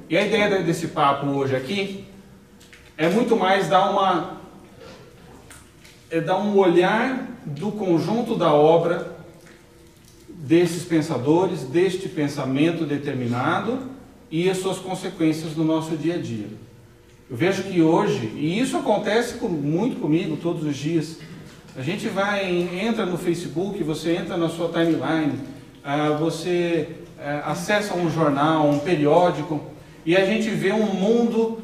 E a ideia desse papo hoje aqui é muito mais dar um olhar do conjunto da obra desses pensadores, deste pensamento determinado e as suas consequências no nosso dia a dia. Eu vejo que hoje, e isso acontece muito comigo todos os dias, a gente entra no Facebook, você entra na sua timeline, você acessa um jornal, um periódico, e a gente vê um mundo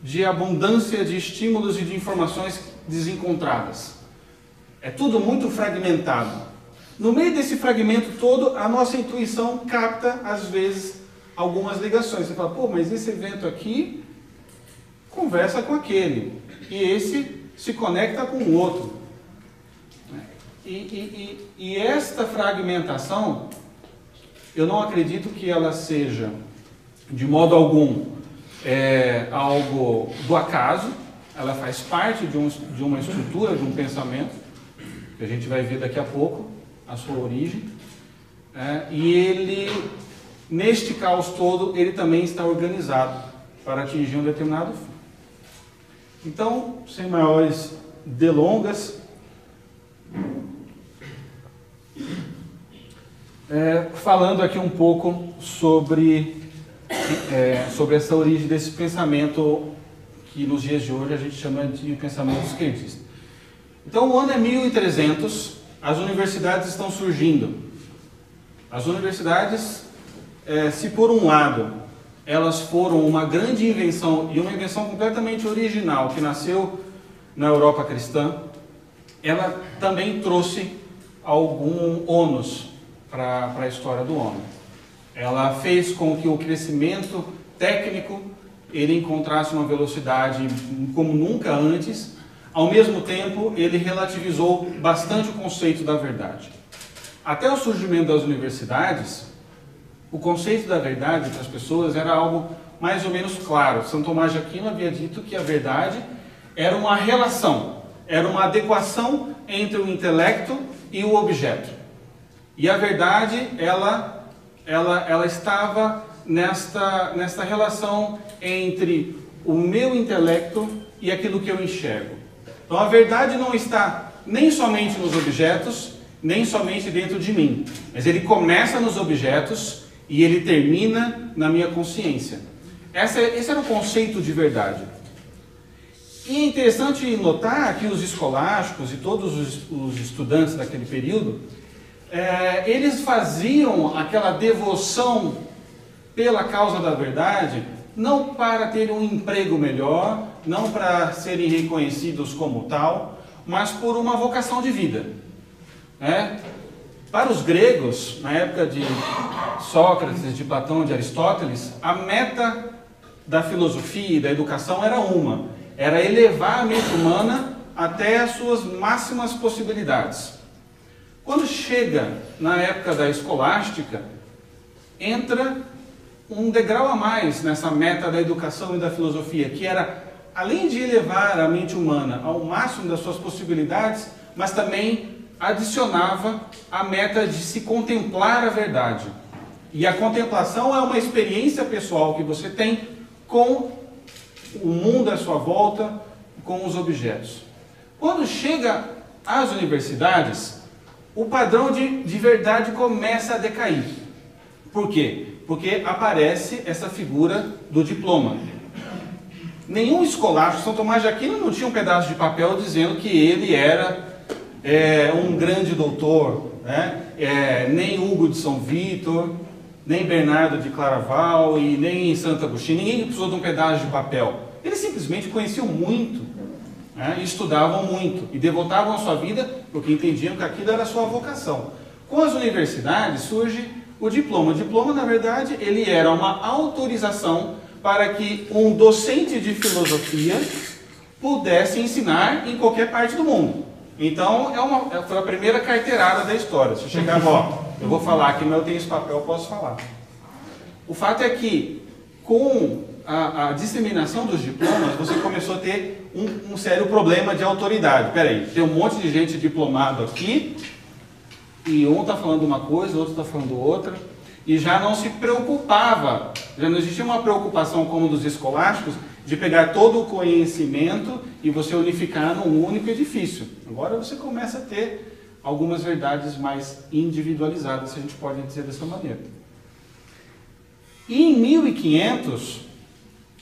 de abundância de estímulos e de informações desencontradas. É tudo muito fragmentado. No meio desse fragmento todo, a nossa intuição capta, às vezes, algumas ligações. Você fala, pô, mas esse evento aqui conversa com aquele, e esse se conecta com o outro. E esta fragmentação, eu não acredito que ela seja, de modo algum, algo do acaso. Ela faz parte de uma estrutura, de um pensamento, que a gente vai ver daqui a pouco, a sua origem. E ele, neste caos todo, ele também está organizado para atingir um determinado fim. Então, sem maiores delongas, falando aqui um pouco sobre essa origem desse pensamento que nos dias de hoje a gente chama de pensamento esquerdista. Então, o ano é 1300, as universidades estão surgindo. As universidades, se por um lado elas foram uma grande invenção, e uma invenção completamente original, que nasceu na Europa cristã, ela também trouxe algum ônus para a história do homem. Ela fez com que o crescimento técnico ele encontrasse uma velocidade como nunca antes. Ao mesmo tempo, ele relativizou bastante o conceito da verdade. Até o surgimento das universidades, o conceito da verdade para as pessoas era algo mais ou menos claro. São Tomás de Aquino havia dito que a verdade era uma relação, era uma adequação entre o intelecto e o objeto. E a verdade, ela estava nesta relação entre o meu intelecto e aquilo que eu enxergo. Então a verdade não está nem somente nos objetos, nem somente dentro de mim, mas ele começa nos objetos e ele termina na minha consciência. Esse era o conceito de verdade. E é interessante notar que os escolásticos e todos os estudantes daquele período, eles faziam aquela devoção pela causa da verdade, não para ter um emprego melhor, não para serem reconhecidos como tal, mas por uma vocação de vida. Para os gregos, na época de Sócrates, de Platão, de Aristóteles, a meta da filosofia e da educação era elevar a mente humana até as suas máximas possibilidades. Quando chega na época da escolástica, entra um degrau a mais nessa meta da educação e da filosofia, que era, além de elevar a mente humana ao máximo das suas possibilidades, mas também adicionava a meta de se contemplar a verdade. E a contemplação é uma experiência pessoal que você tem com o mundo à sua volta, com os objetos. Quando chega às universidades, o padrão de verdade começa a decair. Por quê? Porque aparece essa figura do diploma. Nenhum escolástico, São Tomás de Aquino não tinha um pedaço de papel dizendo que ele era um grande doutor, nem Hugo de São Vítor, nem Bernardo de Claraval e nem Santo Agostinho. Ninguém precisou de um pedaço de papel. Eles simplesmente conheciam muito, e estudavam muito e devotavam a sua vida porque entendiam que aquilo era a sua vocação. Com as universidades surge o diploma. O diploma, na verdade, ele era uma autorização para que um docente de filosofia pudesse ensinar em qualquer parte do mundo. Então, foi a primeira carteirada da história. Se eu chegava, eu vou falar aqui, mas eu tenho esse papel, eu posso falar. O fato é que, com a disseminação dos diplomas, você começou a ter um sério problema de autoridade. Peraí, tem um monte de gente diplomado aqui, e um está falando uma coisa, o outro está falando outra. e já não se preocupava, já não existia uma preocupação como dos escolásticos, de pegar todo o conhecimento e você unificar num único edifício. Agora você começa a ter algumas verdades mais individualizadas, se a gente pode dizer dessa maneira. E em 1500,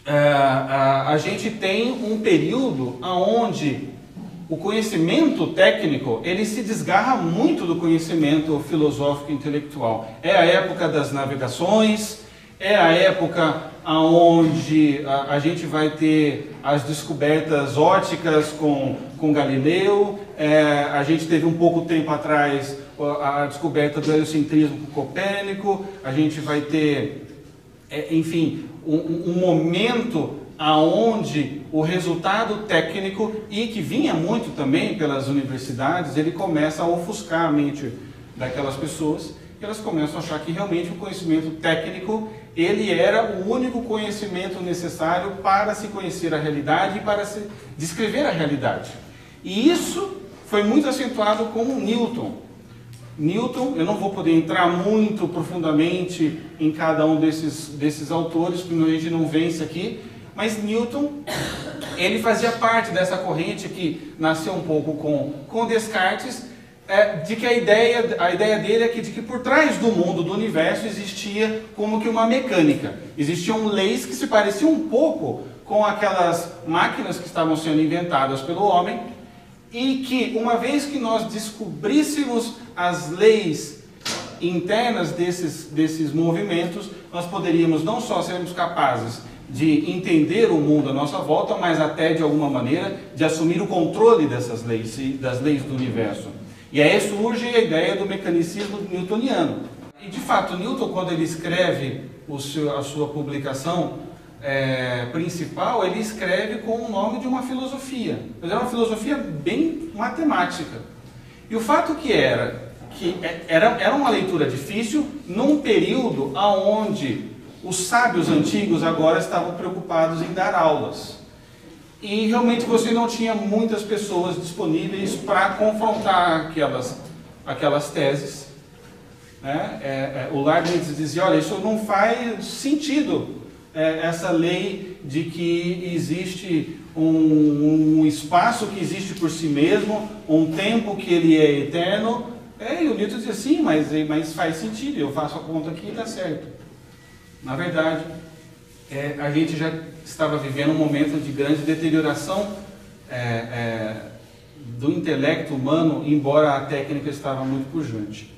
a gente tem um período onde o conhecimento técnico ele se desgarra muito do conhecimento filosófico e intelectual. É a época das navegações, é a época onde a gente vai ter as descobertas ópticas com Galileu, a gente teve um pouco tempo atrás a descoberta do heliocentrismo com Copérnico, a gente vai ter, enfim, um momento aonde o resultado técnico, e que vinha muito também pelas universidades, ele começa a ofuscar a mente daquelas pessoas, e elas começam a achar que realmente o conhecimento técnico, ele era o único conhecimento necessário para se conhecer a realidade e para se descrever a realidade. E isso foi muito acentuado com Newton. Newton, eu não vou poder entrar muito profundamente em cada um desses autores, porque a gente não vence aqui, mas Newton, ele fazia parte dessa corrente que nasceu um pouco com Descartes, de que a ideia dele é de que por trás do mundo, do universo, existia como que uma mecânica. Existiam leis que se pareciam um pouco com aquelas máquinas que estavam sendo inventadas pelo homem, e que uma vez que nós descobríssemos as leis internas desses movimentos, nós poderíamos não só sermos capazes de entender o mundo à nossa volta, mas até de alguma maneira de assumir o controle dessas leis, das leis do universo. E aí surge a ideia do mecanicismo newtoniano. E de fato, Newton, quando ele escreve a sua publicação principal, ele escreve com o nome de uma filosofia, mas era uma filosofia bem matemática. E o fato que era uma leitura difícil num período onde os sábios antigos agora estavam preocupados em dar aulas. E realmente você não tinha muitas pessoas disponíveis para confrontar aquelas teses. Né? O Leibniz dizia, olha, isso não faz sentido, essa lei de que existe um espaço que existe por si mesmo, um tempo que ele é eterno. E o Newton dizia, sim, mas faz sentido, eu faço a conta aqui e dá certo. Na verdade, a gente já estava vivendo um momento de grande deterioração do intelecto humano, embora a técnica estava muito pujante.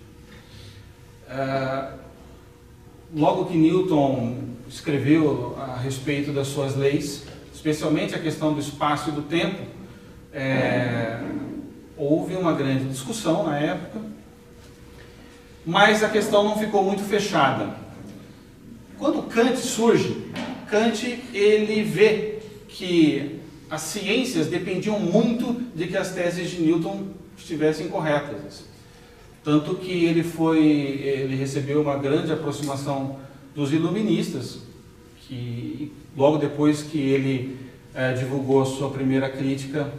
Logo que Newton escreveu a respeito das suas leis, especialmente a questão do espaço e do tempo, houve uma grande discussão na época, mas a questão não ficou muito fechada. Quando Kant surge, Kant ele vê que as ciências dependiam muito de que as teses de Newton estivessem corretas. Tanto que ele recebeu uma grande aproximação dos iluministas, que logo depois que ele divulgou a sua primeira crítica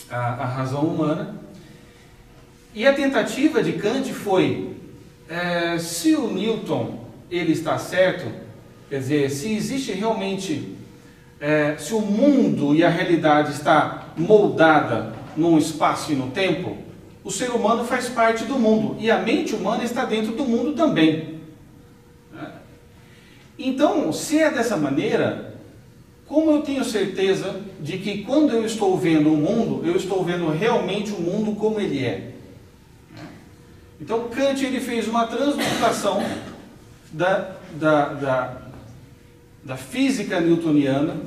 à razão humana. E a tentativa de Kant foi, se o Newton ele está certo, quer dizer, se existe realmente, se o mundo e a realidade está moldada num espaço e no tempo, o ser humano faz parte do mundo, e a mente humana está dentro do mundo também. Então, se é dessa maneira, como eu tenho certeza de que quando eu estou vendo o mundo, eu estou vendo realmente o mundo como ele é? Então, Kant ele fez uma transmutação da física newtoniana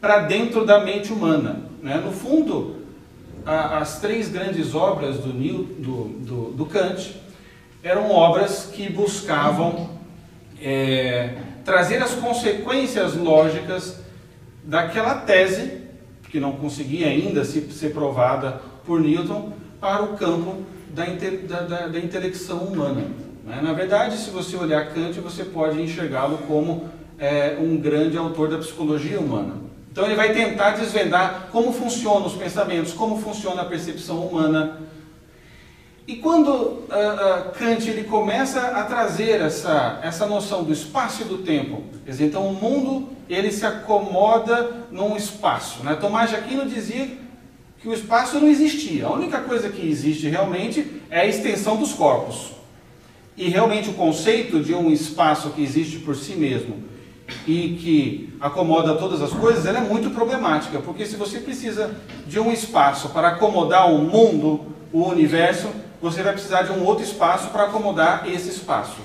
para dentro da mente humana. No fundo, as três grandes obras do Kant eram obras que buscavam trazer as consequências lógicas daquela tese, que não conseguia ainda ser provada por Newton, para o campo da intelecção humana. Na verdade, se você olhar Kant, você pode enxergá-lo como um grande autor da psicologia humana. Então ele vai tentar desvendar como funcionam os pensamentos, como funciona a percepção humana. E quando Kant ele começa a trazer essa noção do espaço e do tempo, quer dizer, então o mundo ele se acomoda num espaço, né? Tomás de Aquino dizia que o espaço não existia, a única coisa que existe realmente é a extensão dos corpos. E realmente o conceito de um espaço que existe por si mesmo e que acomoda todas as coisas, ela é muito problemática, porque se você precisa de um espaço para acomodar o mundo, o universo, você vai precisar de um outro espaço para acomodar esse espaço,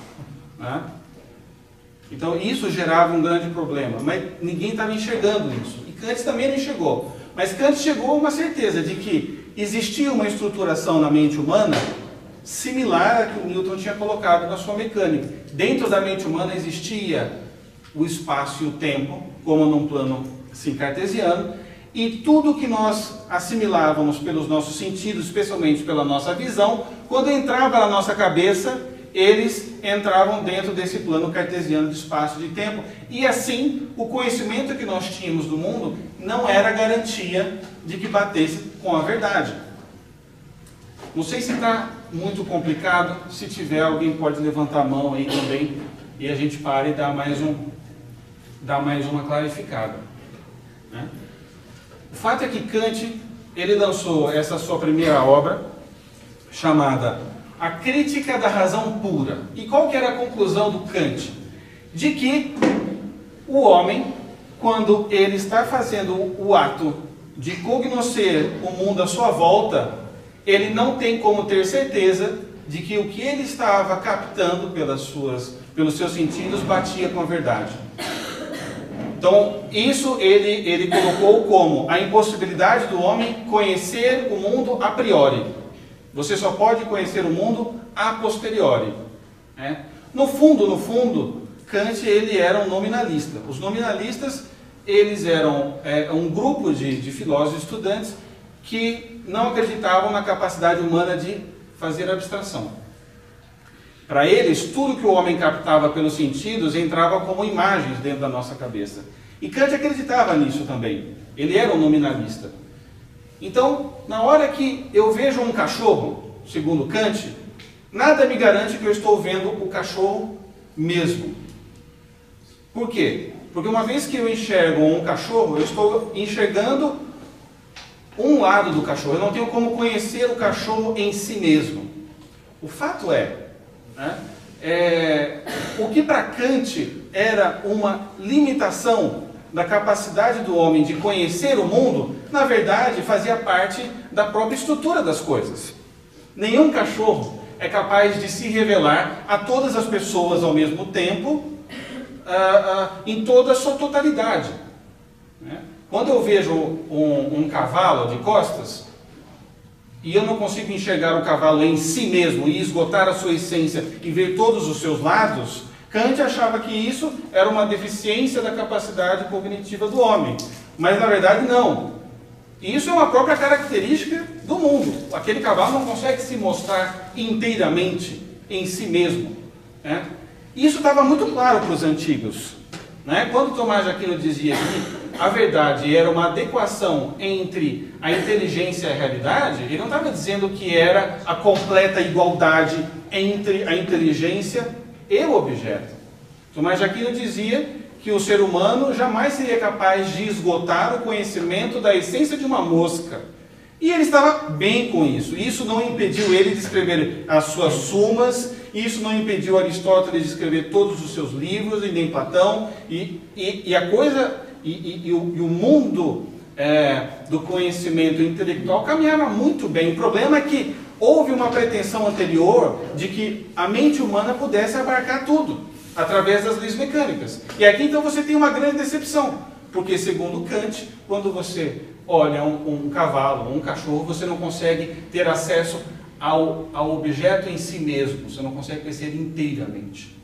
né? Então isso gerava um grande problema, mas ninguém estava enxergando isso. E Kant também não enxergou. Mas Kant chegou a uma certeza de que existia uma estruturação na mente humana similar à que o Newton tinha colocado na sua mecânica. Dentro da mente humana existia o espaço e o tempo, como num plano assim, cartesiano, e tudo que nós assimilávamos pelos nossos sentidos, especialmente pela nossa visão, quando entrava na nossa cabeça, eles entravam dentro desse plano cartesiano de espaço e de tempo. E assim, o conhecimento que nós tínhamos do mundo não era garantia de que batesse com a verdade. Não sei se está muito complicado. Se tiver, alguém pode levantar a mão aí também e a gente para e dá mais uma clarificada, né? O fato é que Kant ele lançou essa sua primeira obra chamada A Crítica da Razão Pura. E qual que era a conclusão do Kant? De que o homem, quando ele está fazendo o ato de cognoscer o mundo à sua volta, ele não tem como ter certeza de que o que ele estava captando pelos seus sentidos batia com a verdade. Então, isso ele colocou como a impossibilidade do homem conhecer o mundo a priori. Você só pode conhecer o mundo a posteriori, né? No fundo, Kant ele era um nominalista. Os nominalistas eles eram um grupo de filósofos estudantes que não acreditavam na capacidade humana de fazer abstração. Para eles, tudo que o homem captava pelos sentidos entrava como imagens dentro da nossa cabeça. E Kant acreditava nisso também. Ele era um nominalista. Então, na hora que eu vejo um cachorro, segundo Kant, nada me garante que eu estou vendo o cachorro mesmo. Por quê? Porque uma vez que eu enxergo um cachorro, eu estou enxergando um lado do cachorro. Eu não tenho como conhecer o cachorro em si mesmo. O fato é, o que para Kant era uma limitação da capacidade do homem de conhecer o mundo, na verdade fazia parte da própria estrutura das coisas. Nenhum cachorro é capaz de se revelar a todas as pessoas ao mesmo tempo, em toda a sua totalidade, né? Quando eu vejo um cavalo de costas, e eu não consigo enxergar o cavalo em si mesmo e esgotar a sua essência e ver todos os seus lados, Kant achava que isso era uma deficiência da capacidade cognitiva do homem. Mas na verdade não. Isso é uma própria característica do mundo. Aquele cavalo não consegue se mostrar inteiramente em si mesmo, né? Isso estava muito claro para os antigos, né? Quando Tomás de Aquino dizia que a verdade era uma adequação entre a inteligência e a realidade, ele não estava dizendo que era a completa igualdade entre a inteligência e o objeto. Tomás de Aquino dizia que o ser humano jamais seria capaz de esgotar o conhecimento da essência de uma mosca. E ele estava bem com isso. Isso não impediu ele de escrever as suas sumas, isso não impediu Aristóteles de escrever todos os seus livros, e nem Platão, o mundo do conhecimento intelectual caminhava muito bem. O problema é que houve uma pretensão anterior de que a mente humana pudesse abarcar tudo, através das leis mecânicas. E aqui então você tem uma grande decepção, porque segundo Kant, quando você olha um cavalo, um cachorro, você não consegue ter acesso ao objeto em si mesmo, você não consegue conhecer inteiramente.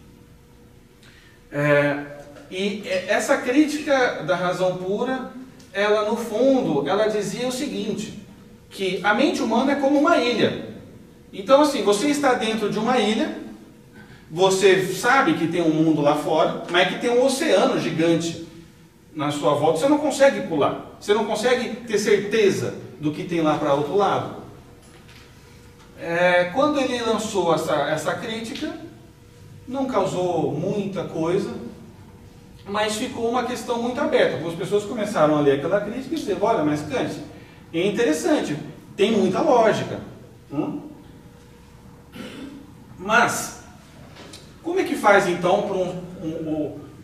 E essa crítica da razão pura, ela no fundo, ela dizia o seguinte, que a mente humana é como uma ilha. Então assim, você está dentro de uma ilha, você sabe que tem um mundo lá fora, mas que tem um oceano gigante na sua volta, você não consegue pular, você não consegue ter certeza do que tem lá para outro lado. quando ele lançou essa crítica, não causou muita coisa, mas ficou uma questão muito aberta. Algumas pessoas começaram a ler aquela crítica e dizer, olha, mas Kant, é interessante, tem muita lógica. Mas, como é que faz então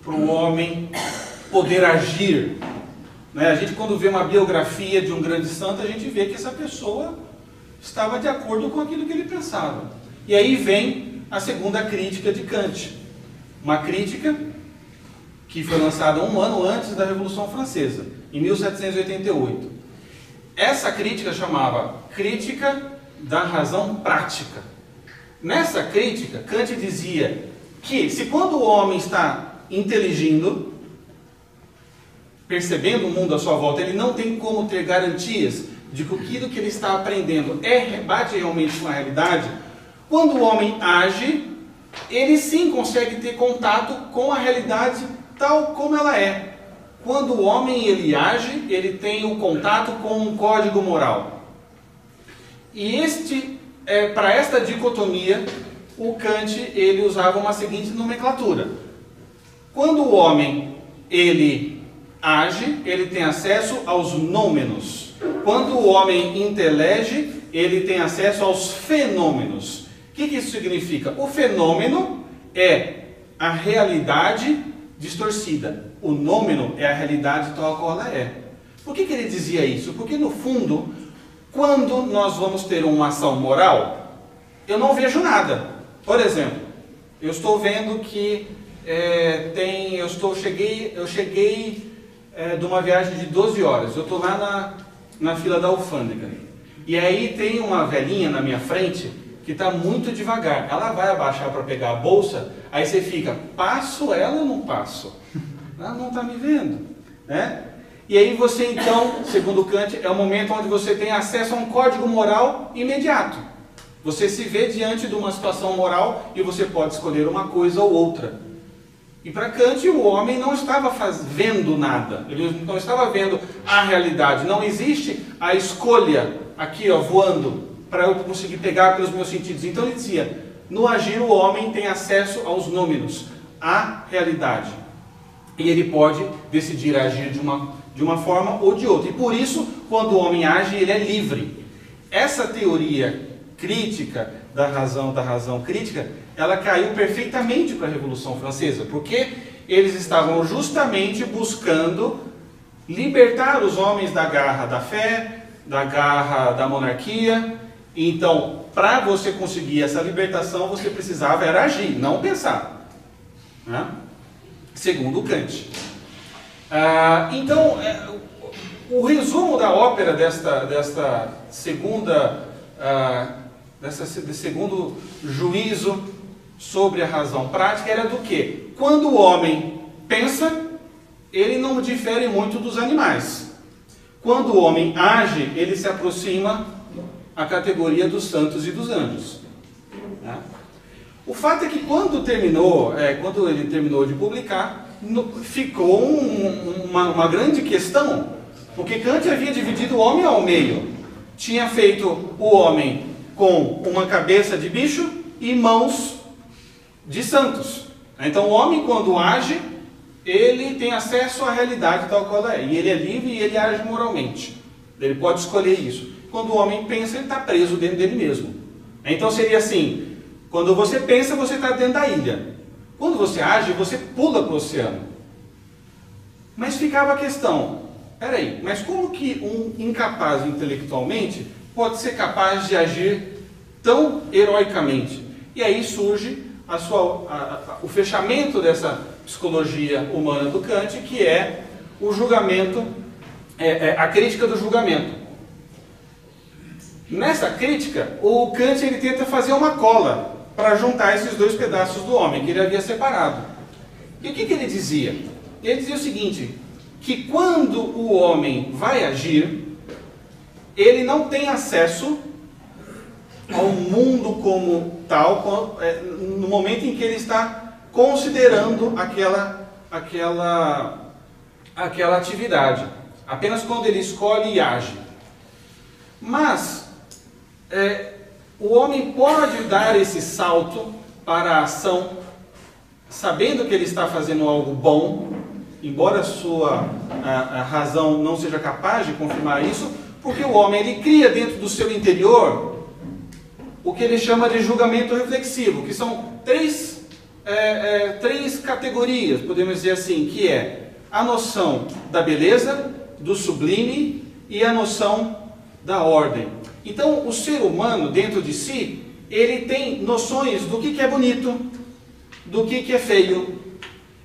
para um homem poder agir? Né? A gente, quando vê uma biografia de um grande santo, a gente vê que essa pessoa estava de acordo com aquilo que ele pensava. E aí vem a segunda crítica de Kant. Uma crítica que foi lançada um ano antes da Revolução Francesa, em 1788. Essa crítica chamava Crítica da Razão Prática. Nessa crítica, Kant dizia que se quando o homem está inteligindo, percebendo o mundo à sua volta, ele não tem como ter garantias de que aquilo que ele está aprendendo bate realmente com a realidade, quando o homem age, ele sim consegue ter contato com a realidade tal como ela é. Quando o homem ele age, ele tem o contato com um código moral. E para esta dicotomia, o Kant ele usava uma seguinte nomenclatura. Quando o homem ele age, ele tem acesso aos nômenos. Quando o homem intelege, ele tem acesso aos fenômenos. O que isso significa? O fenômeno é a realidade distorcida. O nômeno é a realidade tal qual ela é. Por que ele dizia isso? Porque no fundo, quando nós vamos ter uma ação moral, eu não vejo nada. Por exemplo, eu estou vendo que eu cheguei de uma viagem de 12 horas. Eu estou lá na fila da alfândega. E aí tem uma velhinha na minha frente que está muito devagar. Ela vai abaixar para pegar a bolsa, aí você fica, passo ela ou não passo? Ela não está me vendo, né? E aí você então, segundo Kant, é o momento onde você tem acesso a um código moral imediato. Você se vê diante de uma situação moral e você pode escolher uma coisa ou outra. E para Kant o homem não estava vendo nada, ele não estava vendo a realidade. Não existe a escolha aqui voando para eu conseguir pegar pelos meus sentidos. Então ele dizia, no agir o homem tem acesso aos números, à realidade. E ele pode decidir agir de uma forma ou de outra. E por isso, quando o homem age, ele é livre. Essa teoria crítica da razão crítica, ela caiu perfeitamente para a Revolução Francesa, porque eles estavam justamente buscando libertar os homens da garra da fé, da garra da monarquia. Então, para você conseguir essa libertação, você precisava era agir, não pensar, né? Segundo Kant. Então, o resumo da ópera desse segundo juízo sobre a razão prática era do quê? Quando o homem pensa, ele não difere muito dos animais. Quando o homem age, ele se aproxima à categoria dos santos e dos anjos, né? O fato é que quando ele terminou de publicar, ficou uma grande questão, porque Kant havia dividido o homem ao meio. Tinha feito o homem com uma cabeça de bicho e mãos de santos. Então o homem, quando age, ele tem acesso à realidade tal qual ela é. E ele é livre e ele age moralmente. Ele pode escolher isso. Quando o homem pensa, ele está preso dentro dele mesmo. Então seria assim, quando você pensa, você está dentro da ilha. Quando você age, você pula para o oceano. Mas ficava a questão, peraí, mas como que um incapaz intelectualmente pode ser capaz de agir tão heroicamente? E aí surge o fechamento dessa psicologia humana do Kant, que é o julgamento, a crítica do julgamento. Nessa crítica, o Kant ele tenta fazer uma cola para juntar esses dois pedaços do homem que ele havia separado. E o que ele dizia? Ele dizia o seguinte, que quando o homem vai agir, ele não tem acesso ao mundo como tal, no momento em que ele está considerando aquela atividade. Apenas quando ele escolhe e age. Mas, o homem pode dar esse salto para a ação, sabendo que ele está fazendo algo bom, embora a razão não seja capaz de confirmar isso, porque o homem ele cria dentro do seu interior o que ele chama de julgamento reflexivo, que são três categorias, podemos dizer assim, que é a noção da beleza, do sublime e a noção da ordem. Então, o ser humano, dentro de si, ele tem noções do que é bonito, do que é feio.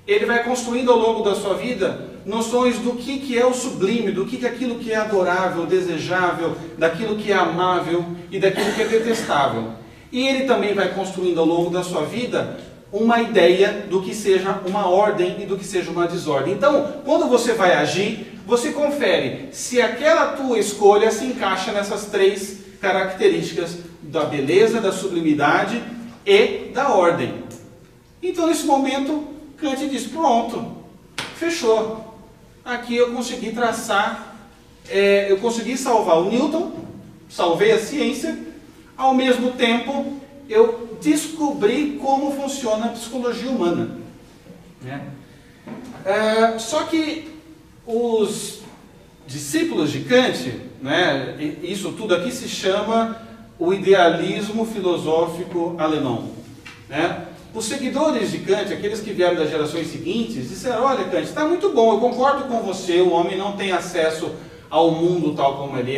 Ele vai construindo ao longo da sua vida noções do que é o sublime, do que é aquilo que é adorável, desejável, daquilo que é amável e daquilo que é detestável. E ele também vai construindo ao longo da sua vida uma ideia do que seja uma ordem e do que seja uma desordem. Então, quando você vai agir, você confere se aquela tua escolha se encaixa nessas três características da beleza, da sublimidade e da ordem. Então, nesse momento, Kant diz, pronto, fechou. Aqui eu consegui traçar, eu consegui salvar o Newton, salvei a ciência, ao mesmo tempo eu descobri como funciona a psicologia humana. Só que os discípulos de Kant, isso tudo aqui se chama o idealismo filosófico alemão. Os seguidores de Kant, aqueles que vieram das gerações seguintes, disseram, olha Kant, está muito bom, eu concordo com você, o homem não tem acesso ao mundo tal como ele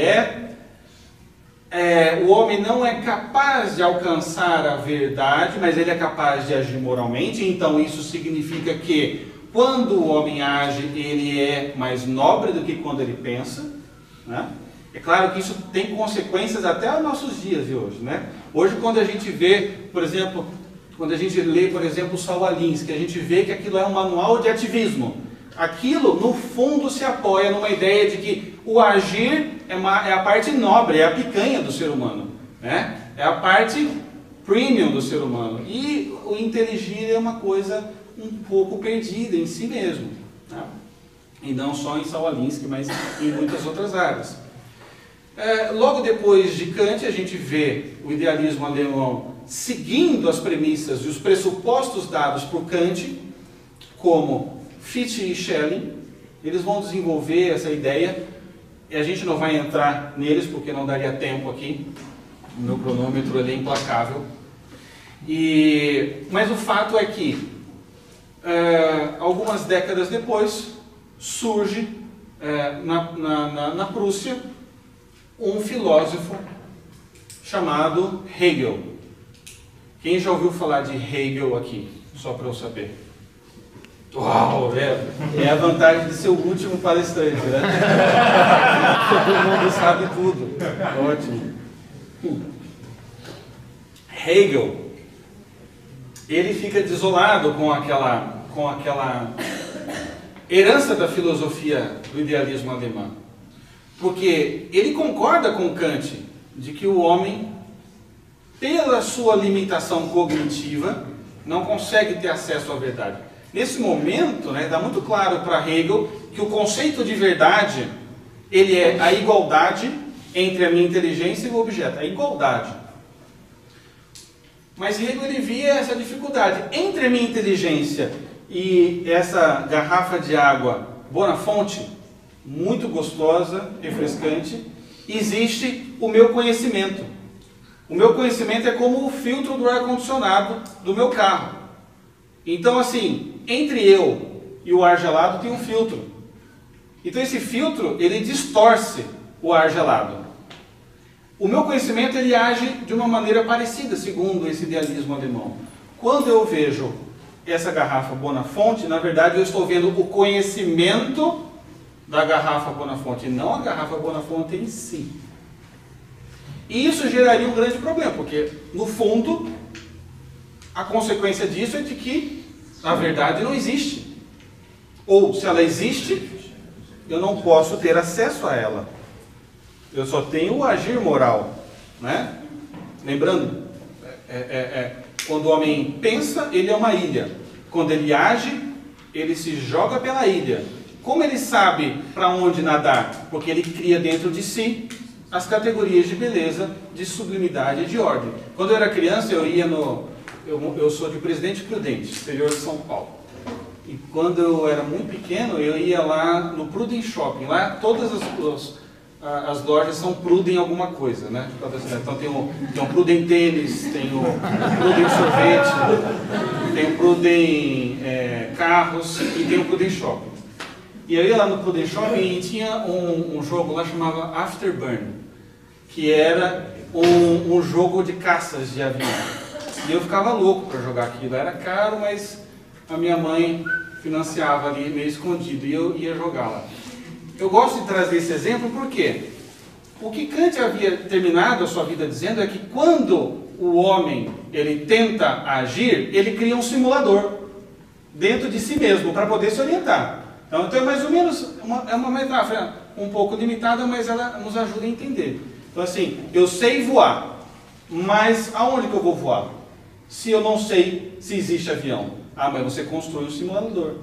o homem não é capaz de alcançar a verdade, mas ele é capaz de agir moralmente, então isso significa que quando o homem age, ele é mais nobre do que quando ele pensa. É claro que isso tem consequências até aos nossos dias de hoje. Hoje, quando a gente vê, por exemplo, quando a gente lê, por exemplo, o Saul Alinsky, a gente vê que aquilo é um manual de ativismo. Aquilo, no fundo, se apoia numa ideia de que o agir é a parte nobre, é a picanha do ser humano. É a parte premium do ser humano. E o inteligir é uma coisa um pouco perdida em si mesmo. E não só em Saul Alinsky, mas em muitas outras áreas. Logo depois de Kant, a gente vê o idealismo alemão seguindo as premissas e os pressupostos dados por Kant, como Fichte e Schelling. Eles vão desenvolver essa ideia, e a gente não vai entrar neles, porque não daria tempo aqui. O meu cronômetro ele é implacável. Mas o fato é que, algumas décadas depois, surge na Prússia um filósofo chamado Hegel. Quem já ouviu falar de Hegel aqui? Só para eu saber. Uau, é a vantagem de ser o último palestrante, Todo mundo sabe tudo. Ótimo. Hegel, ele fica desolado com aquela herança da filosofia do idealismo alemão. Porque ele concorda com Kant de que o homem, pela sua limitação cognitiva, não consegue ter acesso à verdade. Nesse momento, dá muito claro para Hegel que o conceito de verdade, ele é a igualdade entre a minha inteligência e o objeto, a igualdade. Mas Hegel ele via essa dificuldade. Entre a minha inteligência e essa garrafa de água Bonafonte, muito gostosa, refrescante, existe o meu conhecimento. O meu conhecimento é como o filtro do ar-condicionado do meu carro. Então, assim, entre eu e o ar gelado tem um filtro. Então, esse filtro, ele distorce o ar gelado. O meu conhecimento, ele age de uma maneira parecida, segundo esse idealismo alemão. Quando eu vejo essa garrafa Bonafonte, na verdade, eu estou vendo o conhecimento da garrafa Bonafonte, não a garrafa Bonafonte em si. E isso geraria um grande problema, porque, no fundo, a consequência disso é de que a verdade não existe. Ou, se ela existe, eu não posso ter acesso a ela. Eu só tenho o agir moral. Lembrando, quando o homem pensa, ele é uma ilha. Quando ele age, ele se joga pela ilha. Como ele sabe para onde nadar? Porque ele cria dentro de si as categorias de beleza, de sublimidade e de ordem. Quando eu era criança, eu ia eu sou de Presidente Prudente, exterior de São Paulo. E quando eu era muito pequeno, eu ia lá no Prudent Shopping. Lá todas as lojas são Prudent alguma coisa, né? Então tem o Prudent Tênis, tem o Prudent Sorvete, tem o Prudent Carros e tem o Prudent Shopping. E eu ia lá no Prudent Shopping e tinha um jogo lá chamado Afterburn, que era um jogo de caças de avião. E eu ficava louco para jogar aquilo. Era caro, mas a minha mãe financiava ali meio escondido e eu ia jogar lá. Eu gosto de trazer esse exemplo porque o que Kant havia terminado a sua vida dizendo é que quando o homem ele tenta agir, ele cria um simulador dentro de si mesmo para poder se orientar. Então é mais ou menos uma metáfora um pouco limitada, mas ela nos ajuda a entender. Então assim, eu sei voar, mas aonde que eu vou voar? Se eu não sei se existe avião. Ah, mas você constrói um simulador.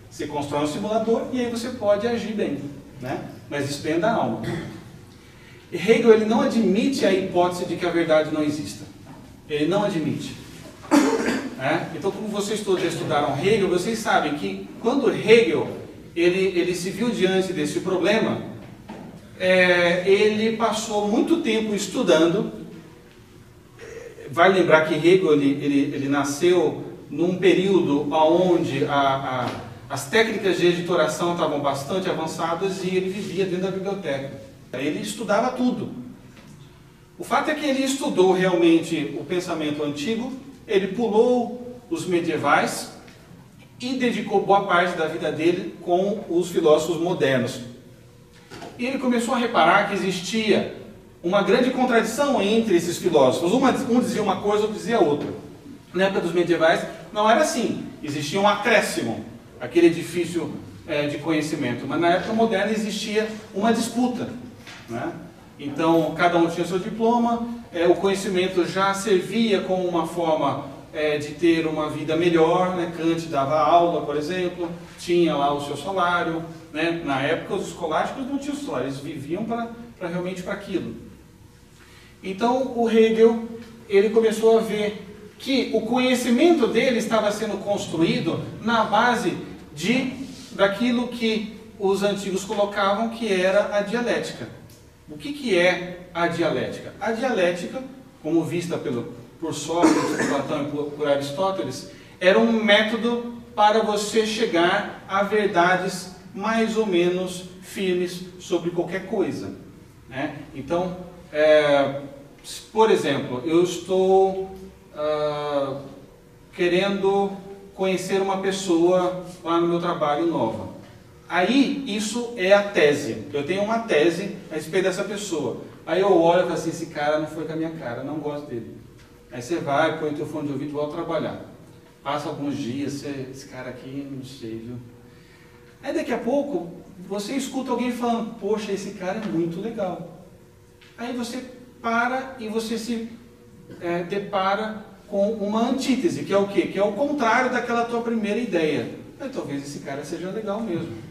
Você constrói um simulador e aí você pode agir bem, né? Mas isso vem da alma. Hegel ele não admite a hipótese de que a verdade não exista. Ele não admite. Então, como vocês todos já estudaram Hegel, vocês sabem que quando Hegel ele se viu diante desse problema, ele passou muito tempo estudando. Vale lembrar que Hegel ele nasceu num período onde as técnicas de editoração estavam bastante avançadas e ele vivia dentro da biblioteca. Ele estudava tudo. O fato é que ele estudou realmente o pensamento antigo, ele pulou os medievais e dedicou boa parte da vida dele com os filósofos modernos. E ele começou a reparar que existia uma grande contradição entre esses filósofos. Um dizia uma coisa, outro dizia outra. Na época dos medievais não era assim. Existia um acréscimo, aquele edifício de conhecimento. Mas na época moderna existia uma disputa, né? Então cada um tinha seu diploma, o conhecimento já servia como uma forma de ter uma vida melhor, né? Kant dava aula, por exemplo, tinha lá o seu salário, né? Na época os escolásticos não tinham salário, eles viviam realmente para aquilo. Então o Hegel ele começou a ver que o conhecimento dele estava sendo construído na base daquilo que os antigos colocavam que era a dialética. O que é a dialética? A dialética, como vista por Sócrates, por Platão e por Aristóteles, era um método para você chegar a verdades mais ou menos firmes sobre qualquer coisa, né? Então, por exemplo, eu estou querendo conhecer uma pessoa lá no meu trabalho nova. Aí, isso é a tese. Eu tenho uma tese a respeito dessa pessoa. Aí eu olho e falo assim, esse cara não foi com a minha cara, não gosto dele. Aí você vai, põe o teu fone de ouvido e volta a trabalhar. Passa alguns dias, esse cara aqui, não sei, viu? Aí daqui a pouco, você escuta alguém falando, poxa, esse cara é muito legal. Aí você para e você se depara com uma antítese, que é o quê? Que é o contrário daquela tua primeira ideia. Aí, talvez esse cara seja legal mesmo.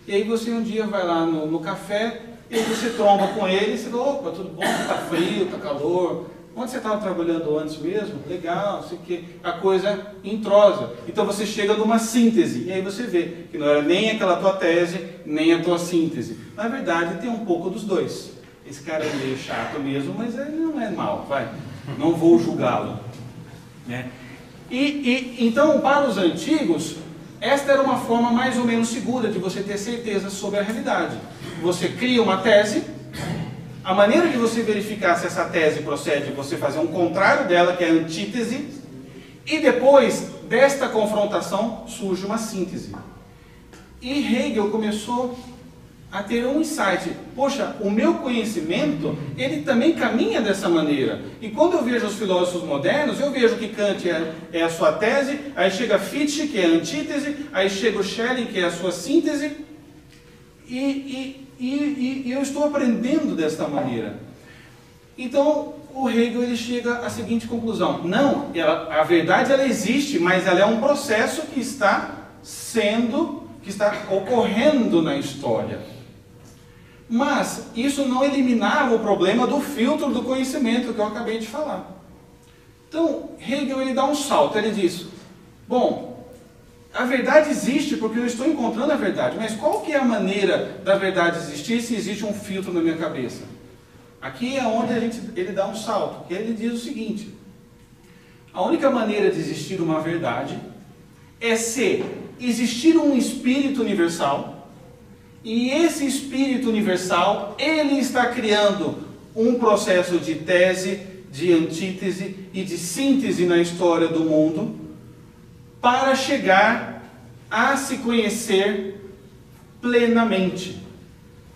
E aí você um dia vai lá no café, e aí você tromba com ele, e você fala, opa, tudo bom, tá frio, tá calor, onde você estava trabalhando antes mesmo? Legal, sei que a coisa entrosa. Então você chega numa síntese, e aí você vê que não era nem aquela tua tese, nem a tua síntese. Na verdade, tem um pouco dos dois. Esse cara é meio chato mesmo, mas ele não é mau, vai. Não vou julgá-lo, né? Então, para os antigos, esta era uma forma mais ou menos segura de você ter certeza sobre a realidade. Você cria uma tese, a maneira de você verificar se essa tese procede é você fazer um contrário dela, que é a antítese, e depois desta confrontação surge uma síntese. E Hegel começou a ter um insight. Poxa, o meu conhecimento, ele também caminha dessa maneira. E quando eu vejo os filósofos modernos, eu vejo que Kant é a sua tese, aí chega Fichte, que é a antítese, aí chega o Schelling, que é a sua síntese, e eu estou aprendendo desta maneira. Então, o Hegel ele chega à seguinte conclusão. Não, a verdade ela existe, mas ela é um processo que está ocorrendo na história. Mas isso não eliminava o problema do filtro do conhecimento que eu acabei de falar. Então, Hegel ele dá um salto, ele diz, bom, a verdade existe porque eu estou encontrando a verdade, mas qual que é a maneira da verdade existir se existe um filtro na minha cabeça? Aqui é onde ele dá um salto, que ele diz o seguinte, a única maneira de existir uma verdade é se existir um espírito universal, e esse espírito universal, ele está criando um processo de tese, de antítese e de síntese na história do mundo, para chegar a se conhecer plenamente.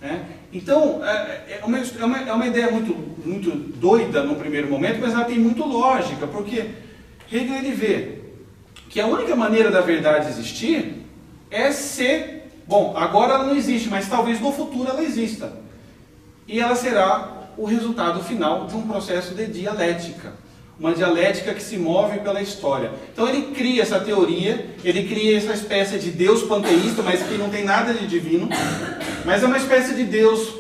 Né? Então, é uma ideia muito doida no primeiro momento, mas ela tem muito lógica, porque Hegel ele vê que a única maneira da verdade existir é ser, bom, agora ela não existe, mas talvez no futuro ela exista. E ela será o resultado final de um processo de dialética. Uma dialética que se move pela história. Então ele cria essa teoria, ele cria essa espécie de Deus panteísta, mas que não tem nada de divino, mas é uma espécie de Deus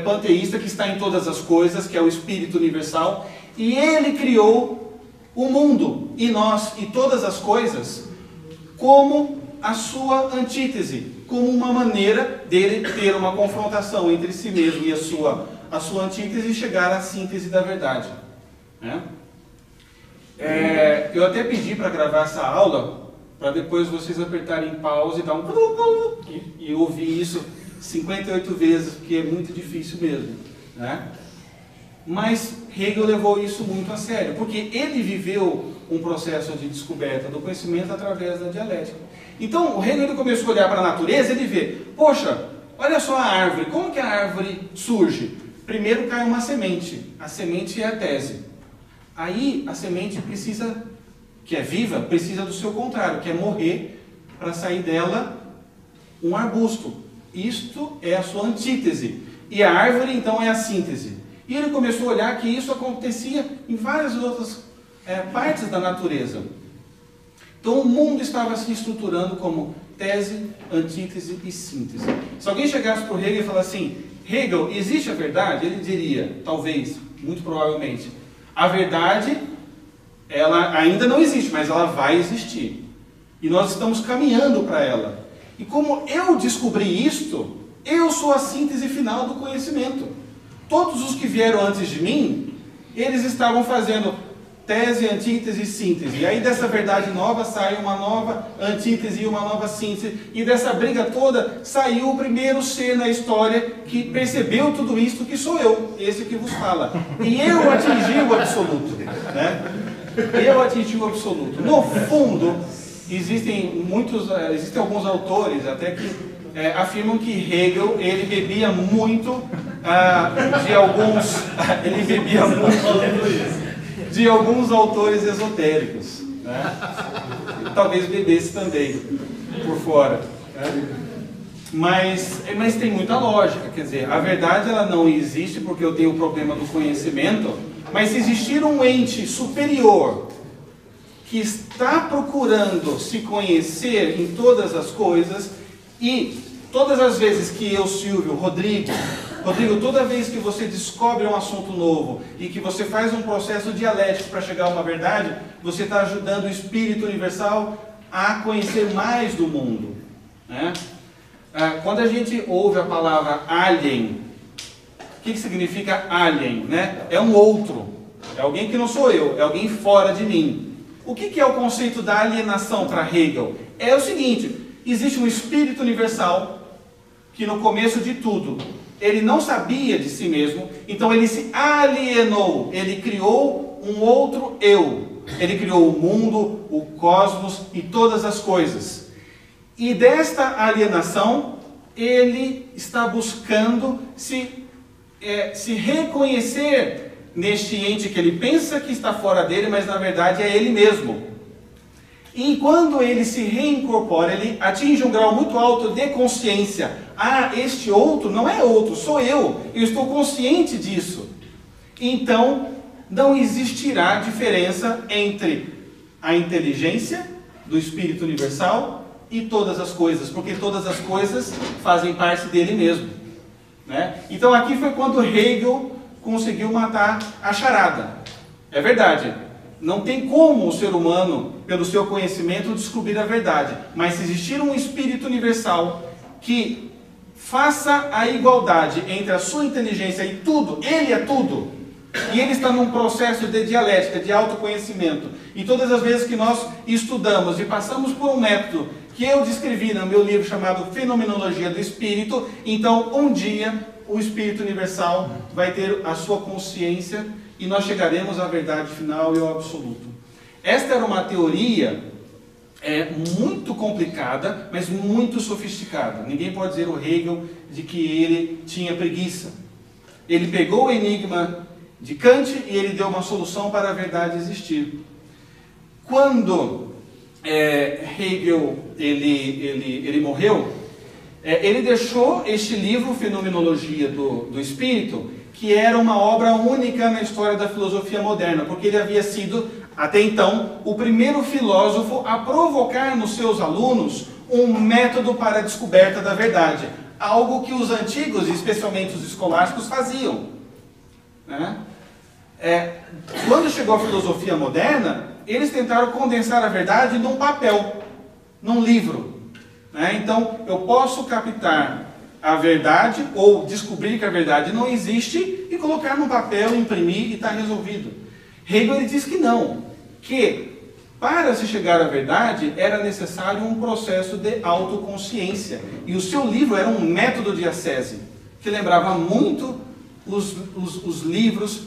panteísta que está em todas as coisas, que é o Espírito Universal, e ele criou o mundo, e nós, e todas as coisas, como a sua antítese, como uma maneira dele ter uma confrontação entre si mesmo e a sua antítese e chegar à síntese da verdade. Né? Eu até pedi para gravar essa aula, para depois vocês apertarem pause e dar um e ouvir isso 58 vezes, porque é muito difícil mesmo. Né? Mas Hegel levou isso muito a sério, porque ele viveu um processo de descoberta do conhecimento através da dialética. Então, o Hegel ele começou a olhar para a natureza e ele vê, poxa, olha só a árvore, como que a árvore surge? Primeiro cai uma semente, a semente é a tese. Aí a semente precisa, que é viva, precisa do seu contrário, que é morrer para sair dela um arbusto. Isto é a sua antítese. E a árvore então é a síntese. E ele começou a olhar que isso acontecia em várias outras partes da natureza. Então o mundo estava se estruturando como tese, antítese e síntese. Se alguém chegasse para o Hegel e falasse assim, Hegel, existe a verdade? Ele diria, talvez, muito provavelmente, a verdade, ela ainda não existe, mas ela vai existir. E nós estamos caminhando para ela. E como eu descobri isto, eu sou a síntese final do conhecimento. Todos os que vieram antes de mim, eles estavam fazendo tese, antítese e síntese. E aí dessa verdade nova sai uma nova antítese e uma nova síntese. E dessa briga toda saiu o primeiro ser na história que percebeu tudo isso, que sou eu, esse que vos fala. E eu atingi o absoluto. Né? Eu atingi o absoluto. No fundo, existem alguns autores até que afirmam que Hegel ele bebia muito de alguns autores esotéricos, né? Talvez bebesse também por fora, né? Mas tem muita lógica, quer dizer, a verdade ela não existe porque eu tenho o problema do conhecimento, mas se existir um ente superior que está procurando se conhecer em todas as coisas, e todas as vezes que eu, Silvio, Rodrigo, toda vez que você descobre um assunto novo e que você faz um processo dialético para chegar a uma verdade, você está ajudando o Espírito Universal a conhecer mais do mundo. Né? Quando a gente ouve a palavra alien, o que significa alien? Né? É um outro, é alguém que não sou eu, é alguém fora de mim. O que é o conceito da alienação para Hegel? É o seguinte, existe um Espírito Universal que no começo de tudo, ele não sabia de si mesmo, então ele se alienou, ele criou um outro eu. Ele criou o mundo, o cosmos e todas as coisas. E desta alienação, ele está buscando se reconhecer neste ente que ele pensa que está fora dele, mas na verdade é ele mesmo. E quando ele se reincorpora, ele atinge um grau muito alto de consciência. Este outro não é outro, sou eu estou consciente disso. Então, não existirá diferença entre a inteligência do Espírito Universal e todas as coisas, porque todas as coisas fazem parte dele mesmo. né? Então aqui foi quando Hegel conseguiu matar a charada. É verdade, não tem como o ser humano, pelo seu conhecimento, descobrir a verdade. Mas se existir um espírito universal que faça a igualdade entre a sua inteligência e tudo, ele é tudo, e ele está num processo de dialética, de autoconhecimento, e todas as vezes que nós estudamos e passamos por um método que eu descrevi no meu livro chamado Fenomenologia do Espírito, então um dia o Espírito Universal vai ter a sua consciência e nós chegaremos à verdade final e ao absoluto. Esta era uma teoria muito complicada, mas muito sofisticada. Ninguém pode dizer o Hegel de que ele tinha preguiça. Ele pegou o enigma de Kant e ele deu uma solução para a verdade existir. Quando Hegel ele morreu, ele deixou este livro, Fenomenologia do Espírito, que era uma obra única na história da filosofia moderna, porque ele havia sido, até então, o primeiro filósofo a provocar nos seus alunos um método para a descoberta da verdade, algo que os antigos, especialmente os escolásticos, faziam, né? Quando chegou a filosofia moderna, eles tentaram condensar a verdade num papel, num livro, né? Então, eu posso captar a verdade, ou descobrir que a verdade não existe, e colocar num papel, imprimir e está resolvido. Hegel ele diz que não, que para se chegar à verdade era necessário um processo de autoconsciência. E o seu livro era um método de ascese, que lembrava muito os livros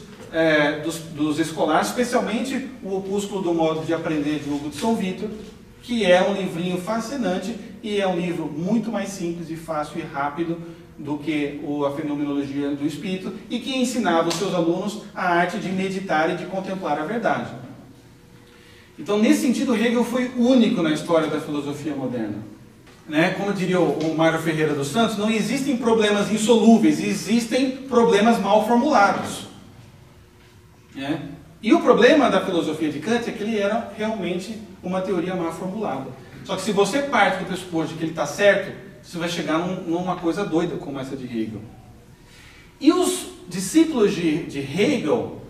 dos escolares, especialmente o Opúsculo do Modo de Aprender de Hugo de São Vítor, que é um livrinho fascinante e é um livro muito mais simples e fácil e rápido do que a Fenomenologia do Espírito, e que ensinava os seus alunos a arte de meditar e de contemplar a verdade. Então, nesse sentido, Hegel foi único na história da filosofia moderna, né? Como diria o Mário Ferreira dos Santos, não existem problemas insolúveis, existem problemas mal formulados, né? E o problema da filosofia de Kant é que ele era realmente uma teoria mal formulada. Só que se você parte do pressuposto de que ele está certo, você vai chegar numa coisa doida como essa de Hegel. E os discípulos de Hegel,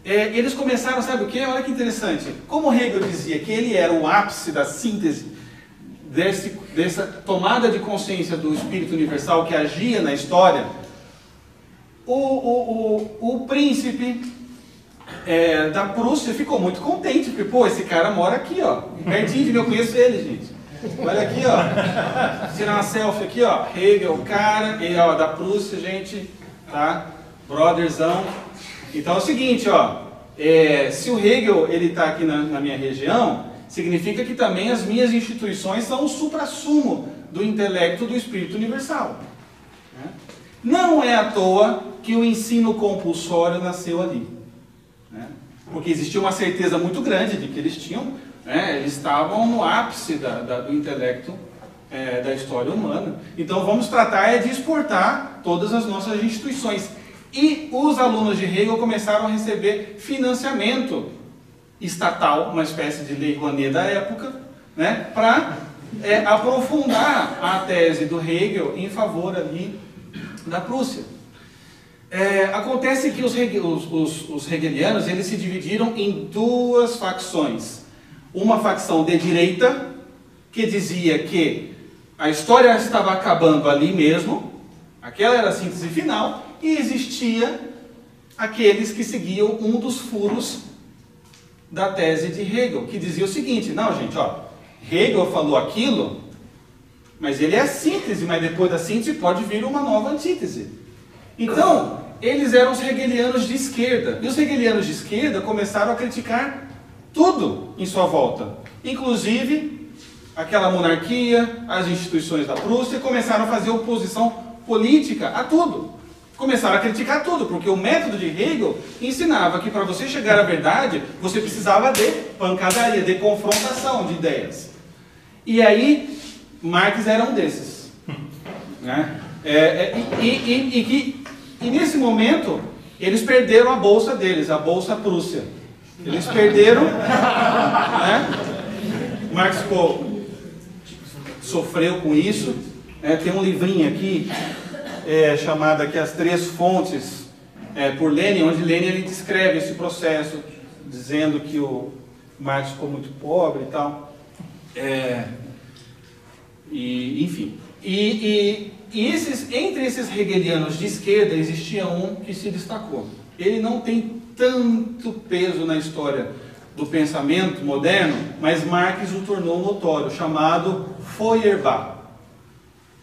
eles começaram, sabe o quê? Olha que interessante. Como Hegel dizia que ele era o ápice da síntese dessa tomada de consciência do Espírito Universal que agia na história, o príncipe da Prússia ficou muito contente, porque, pô, esse cara mora aqui, ó, pertinho de mim, eu conheço ele, gente. Olha aqui, ó, tirar uma selfie aqui, ó, Hegel, o cara, e, ó, da Prússia, gente, tá, brotherzão. Então é o seguinte, ó, se o Hegel, ele tá aqui na minha região, significa que também as minhas instituições são o suprassumo do intelecto do Espírito Universal, né? Não é à toa que o ensino compulsório nasceu ali, porque existia uma certeza muito grande de que eles tinham, eles estavam no ápice do intelecto da história humana. Então vamos tratar de exportar todas as nossas instituições. E os alunos de Hegel começaram a receber financiamento estatal, uma espécie de lei Rouanet da época, né, para aprofundar a tese do Hegel em favor ali da Prússia. Acontece que os hegelianos eles se dividiram em duas facções. Uma facção de direita, que dizia que a história estava acabando ali mesmo, aquela era a síntese final, e existia aqueles que seguiam um dos furos da tese de Hegel, que dizia o seguinte: não, gente, ó, Hegel falou aquilo, mas ele é a síntese, mas depois da síntese pode vir uma nova antítese. Então, eles eram os hegelianos de esquerda. E os hegelianos de esquerda começaram a criticar tudo em sua volta. Inclusive, aquela monarquia, as instituições da Prússia, começaram a fazer oposição política a tudo. Começaram a criticar tudo, porque o método de Hegel ensinava que para você chegar à verdade, você precisava de pancadaria, de confrontação de ideias. E aí, Marx era um desses, né? E nesse momento, eles perderam a bolsa deles, a Bolsa Prússia. Eles perderam, né? Marx sofreu com isso. Tem um livrinho aqui, chamada aqui As Três Fontes, por Lenin, onde Lenin ele descreve esse processo, dizendo que o Marx ficou muito pobre e tal. Enfim. Entre esses hegelianos de esquerda existia um que se destacou. Ele não tem tanto peso na história do pensamento moderno, mas Marx o tornou notório, chamado Feuerbach.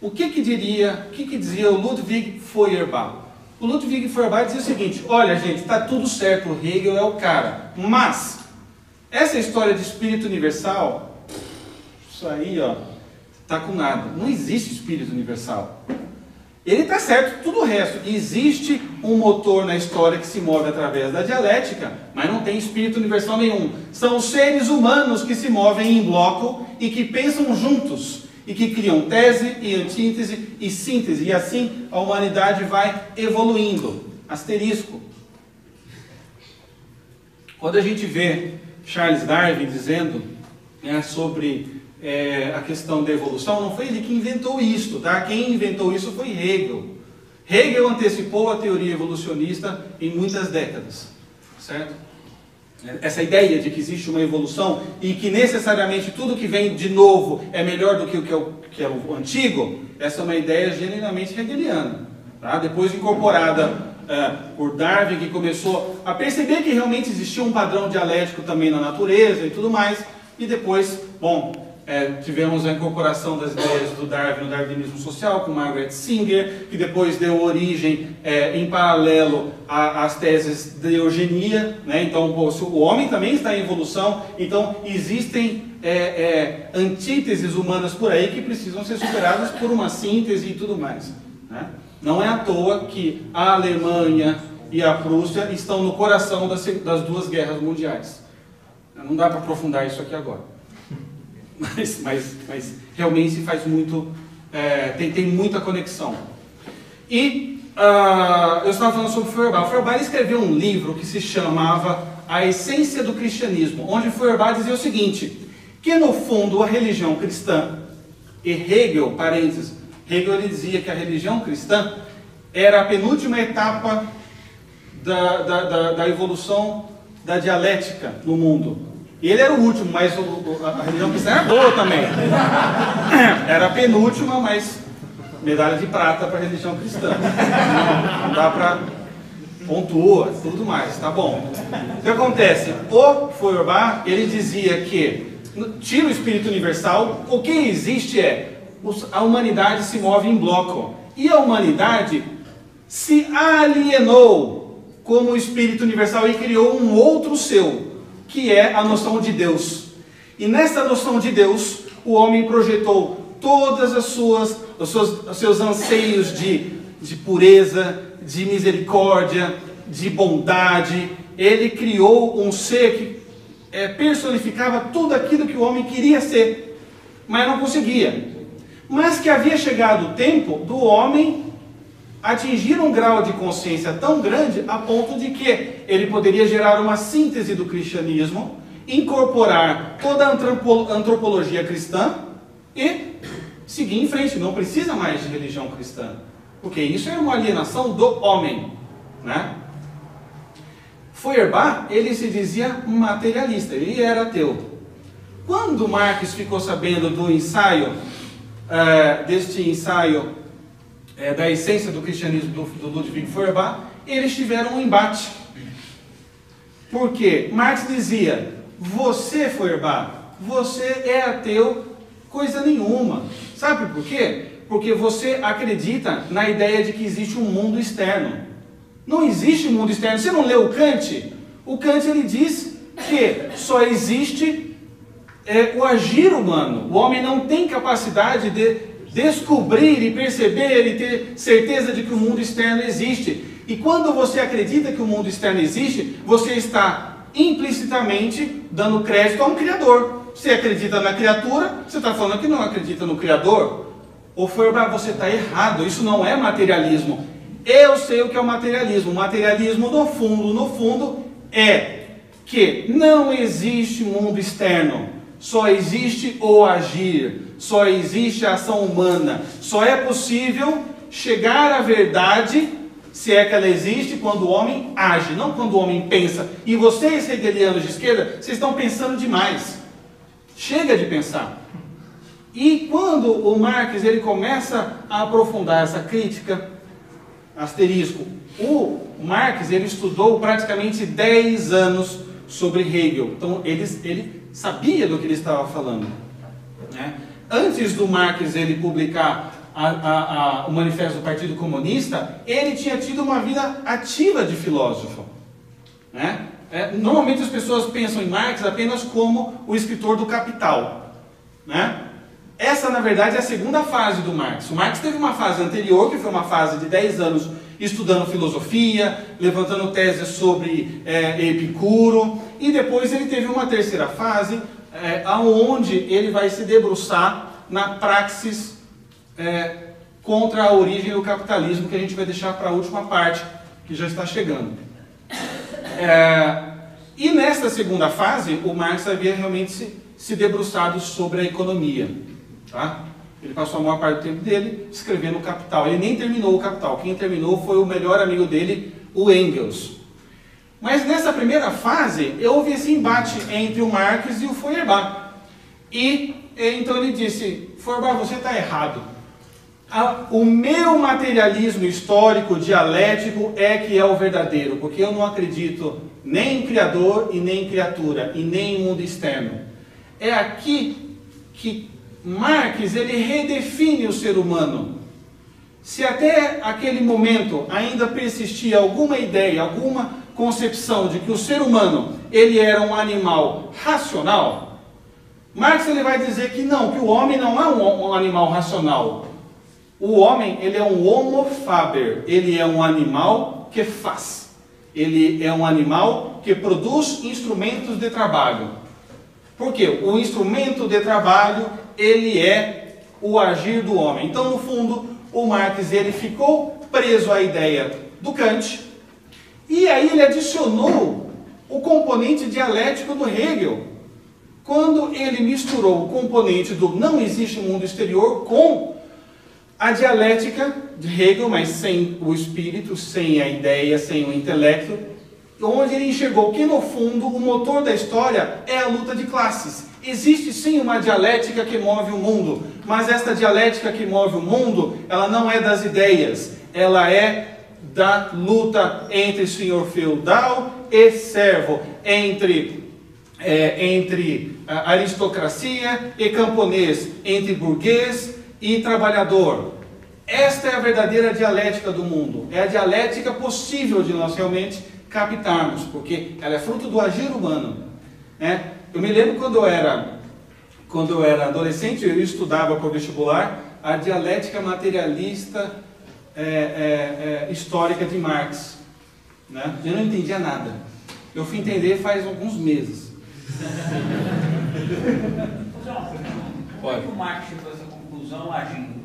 O que dizia o Ludwig Feuerbach? O Ludwig Feuerbach dizia o seguinte: olha, gente, está tudo certo, o Hegel é o cara, mas essa história de espírito universal, isso aí, ó, tá com nada. Não existe espírito universal. Ele está certo, tudo o resto. Existe um motor na história que se move através da dialética, mas não tem espírito universal nenhum. São os seres humanos que se movem em bloco e que pensam juntos, e que criam tese e antítese e síntese, e assim a humanidade vai evoluindo. Asterisco. Quando a gente vê Charles Darwin dizendo sobre a questão da evolução, não foi ele que inventou isso, tá? Quem inventou isso foi Hegel. Hegel antecipou a teoria evolucionista em muitas décadas, certo? Essa ideia de que existe uma evolução e que necessariamente tudo que vem de novo é melhor do que é o antigo, essa é uma ideia genuinamente hegeliana, tá? Depois incorporada por Darwin, que começou a perceber que realmente existia um padrão dialético também na natureza e tudo mais, e depois, tivemos a incorporação das ideias do Darwin no darwinismo social, com Margaret Singer, que depois deu origem, em paralelo, às teses da eugenia, né? Então, o homem também está em evolução, então existem antíteses humanas por aí que precisam ser superadas por uma síntese e tudo mais, né? Não é à toa que a Alemanha e a Prússia estão no coração das duas guerras mundiais. Não dá para aprofundar isso aqui agora. Mas realmente faz muito, tem muita conexão. E eu estava falando sobre Feuerbach. Feuerbach escreveu um livro que se chamava A Essência do Cristianismo, onde Feuerbach dizia o seguinte, que no fundo a religião cristã, e Hegel, parênteses, Hegel ele dizia que a religião cristã era a penúltima etapa da evolução da dialética no mundo. Ele era o último, mas a religião cristã era boa também. Era a penúltima, mas medalha de prata para a religião cristã. Não dá para pontua, tudo mais, tá bom. O que acontece? O Feuerbach, ele dizia que, tira o espírito universal, o que existe a humanidade se move em bloco. E a humanidade se alienou como o espírito universal e criou um outro seu, que é a noção de Deus. E nessa noção de Deus, o homem projetou todas os seus anseios de pureza, de misericórdia, de bondade. Ele criou um ser que personificava tudo aquilo que o homem queria ser, mas não conseguia. Mas que havia chegado o tempo do homem atingir um grau de consciência tão grande a ponto de que ele poderia gerar uma síntese do cristianismo, incorporar toda a antropologia cristã e seguir em frente. Não precisa mais de religião cristã, porque isso é uma alienação do homem, né? Feuerbach, ele se dizia materialista, ele era ateu. Quando Marx ficou sabendo do ensaio, deste ensaio da essência do cristianismo do Ludwig Feuerbach, eles tiveram um embate. Porque Marx dizia, você, Feuerbach, você é ateu coisa nenhuma. Sabe por quê? Porque você acredita na ideia de que existe um mundo externo. Não existe mundo externo. Você não leu o Kant? O Kant ele diz que só existe o agir humano. O homem não tem capacidade de descobrir e perceber e ter certeza de que o mundo externo existe. E quando você acredita que o mundo externo existe, você está implicitamente dando crédito a um Criador. Você acredita na criatura, você está falando que não acredita no Criador. Ou Feuerbach, você está errado, isso não é materialismo. Eu sei o que é o materialismo. O materialismo, no fundo, é que não existe mundo externo. Só existe o agir, só existe a ação humana. Só é possível chegar à verdade, se é que ela existe, quando o homem age, não quando o homem pensa. E vocês, hegelianos de esquerda, vocês estão pensando demais. Chega de pensar. E quando o Marx ele começa a aprofundar essa crítica, asterisco, o Marx ele estudou praticamente 10 anos sobre Hegel. Então ele sabia do que ele estava falando, né? Antes do Marx ele publicar o Manifesto do Partido Comunista, ele tinha tido uma vida ativa de filósofo, né? Normalmente as pessoas pensam em Marx apenas como o escritor do Capital, né? Essa, na verdade, é a segunda fase do Marx. O Marx teve uma fase anterior, que foi uma fase de 10 anos estudando filosofia, levantando teses sobre Epicuro, e depois ele teve uma terceira fase, onde ele vai se debruçar na praxis contra a origem do capitalismo, que a gente vai deixar para a última parte, que já está chegando. E nesta segunda fase, o Marx havia realmente se debruçado sobre a economia. Tá? Ele passou a maior parte do tempo dele escrevendo o Capital. Ele nem terminou o Capital. Quem terminou foi o melhor amigo dele, o Engels. Mas nessa primeira fase, houve esse embate entre o Marx e o Feuerbach. E então ele disse: Feuerbach, você está errado. O meu materialismo histórico, dialético, é que é o verdadeiro, porque eu não acredito nem em Criador e nem em criatura, e nem em mundo externo. É aqui que Marx ele redefine o ser humano. Se até aquele momento ainda persistia alguma ideia, alguma concepção de que o ser humano ele era um animal racional, Marx ele vai dizer que não, que o homem não é um animal racional. O homem ele é um homo faber, ele é um animal que faz. Ele é um animal que produz instrumentos de trabalho. Por quê? O instrumento de trabalho ele é o agir do homem. Então, no fundo, o Marx ele ficou preso à ideia do Kant, e aí ele adicionou o componente dialético do Hegel, quando ele misturou o componente do não existe mundo exterior com a dialética de Hegel, mas sem o espírito, sem a ideia, sem o intelecto, onde ele enxergou que, no fundo, o motor da história é a luta de classes. Existe sim uma dialética que move o mundo, mas esta dialética que move o mundo, ela não é das ideias, ela é da luta entre senhor feudal e servo, entre aristocracia e camponês, entre burguês e trabalhador. Esta é a verdadeira dialética do mundo, é a dialética possível de nós realmente captarmos, porque ela é fruto do agir humano, né? Eu me lembro quando eu era adolescente, eu estudava para o vestibular a dialética materialista histórica de Marx, né? Eu não entendia nada. Eu fui entender faz alguns meses. Como é que o Marx chegou a essa conclusão agindo?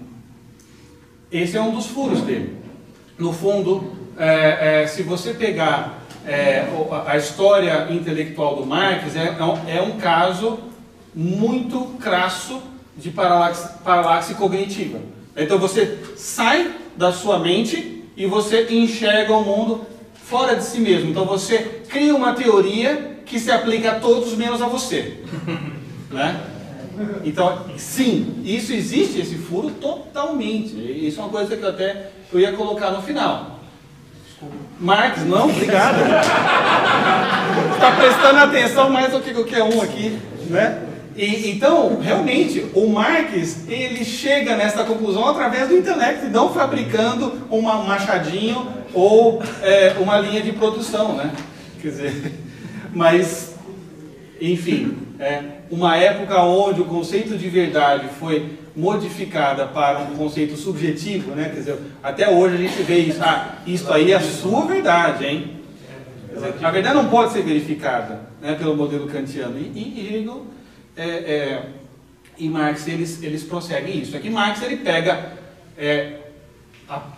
Esse é um dos furos dele. No fundo, se você pegar a história intelectual do Marx, é um caso muito crasso de paralaxe cognitiva. Então você sai da sua mente e você enxerga o mundo fora de si mesmo. Então você cria uma teoria que se aplica a todos menos a você, né? Então, sim, isso existe, esse furo totalmente. Isso é uma coisa que eu ia colocar no final. Marx, não, obrigado. Está prestando atenção mais do que qualquer um aqui, né? Então, realmente, o Marx, ele chega nessa conclusão através do intelecto, e não fabricando um machadinho ou uma linha de produção, né? Quer dizer, mas, enfim, uma época onde o conceito de verdade foi modificada para um conceito subjetivo, né? Quer dizer, até hoje a gente vê isso, isso aí é a sua verdade, hein? A verdade não pode ser verificada, né, pelo modelo kantiano. E Hegel e Marx, eles prosseguem isso. É que Marx ele pega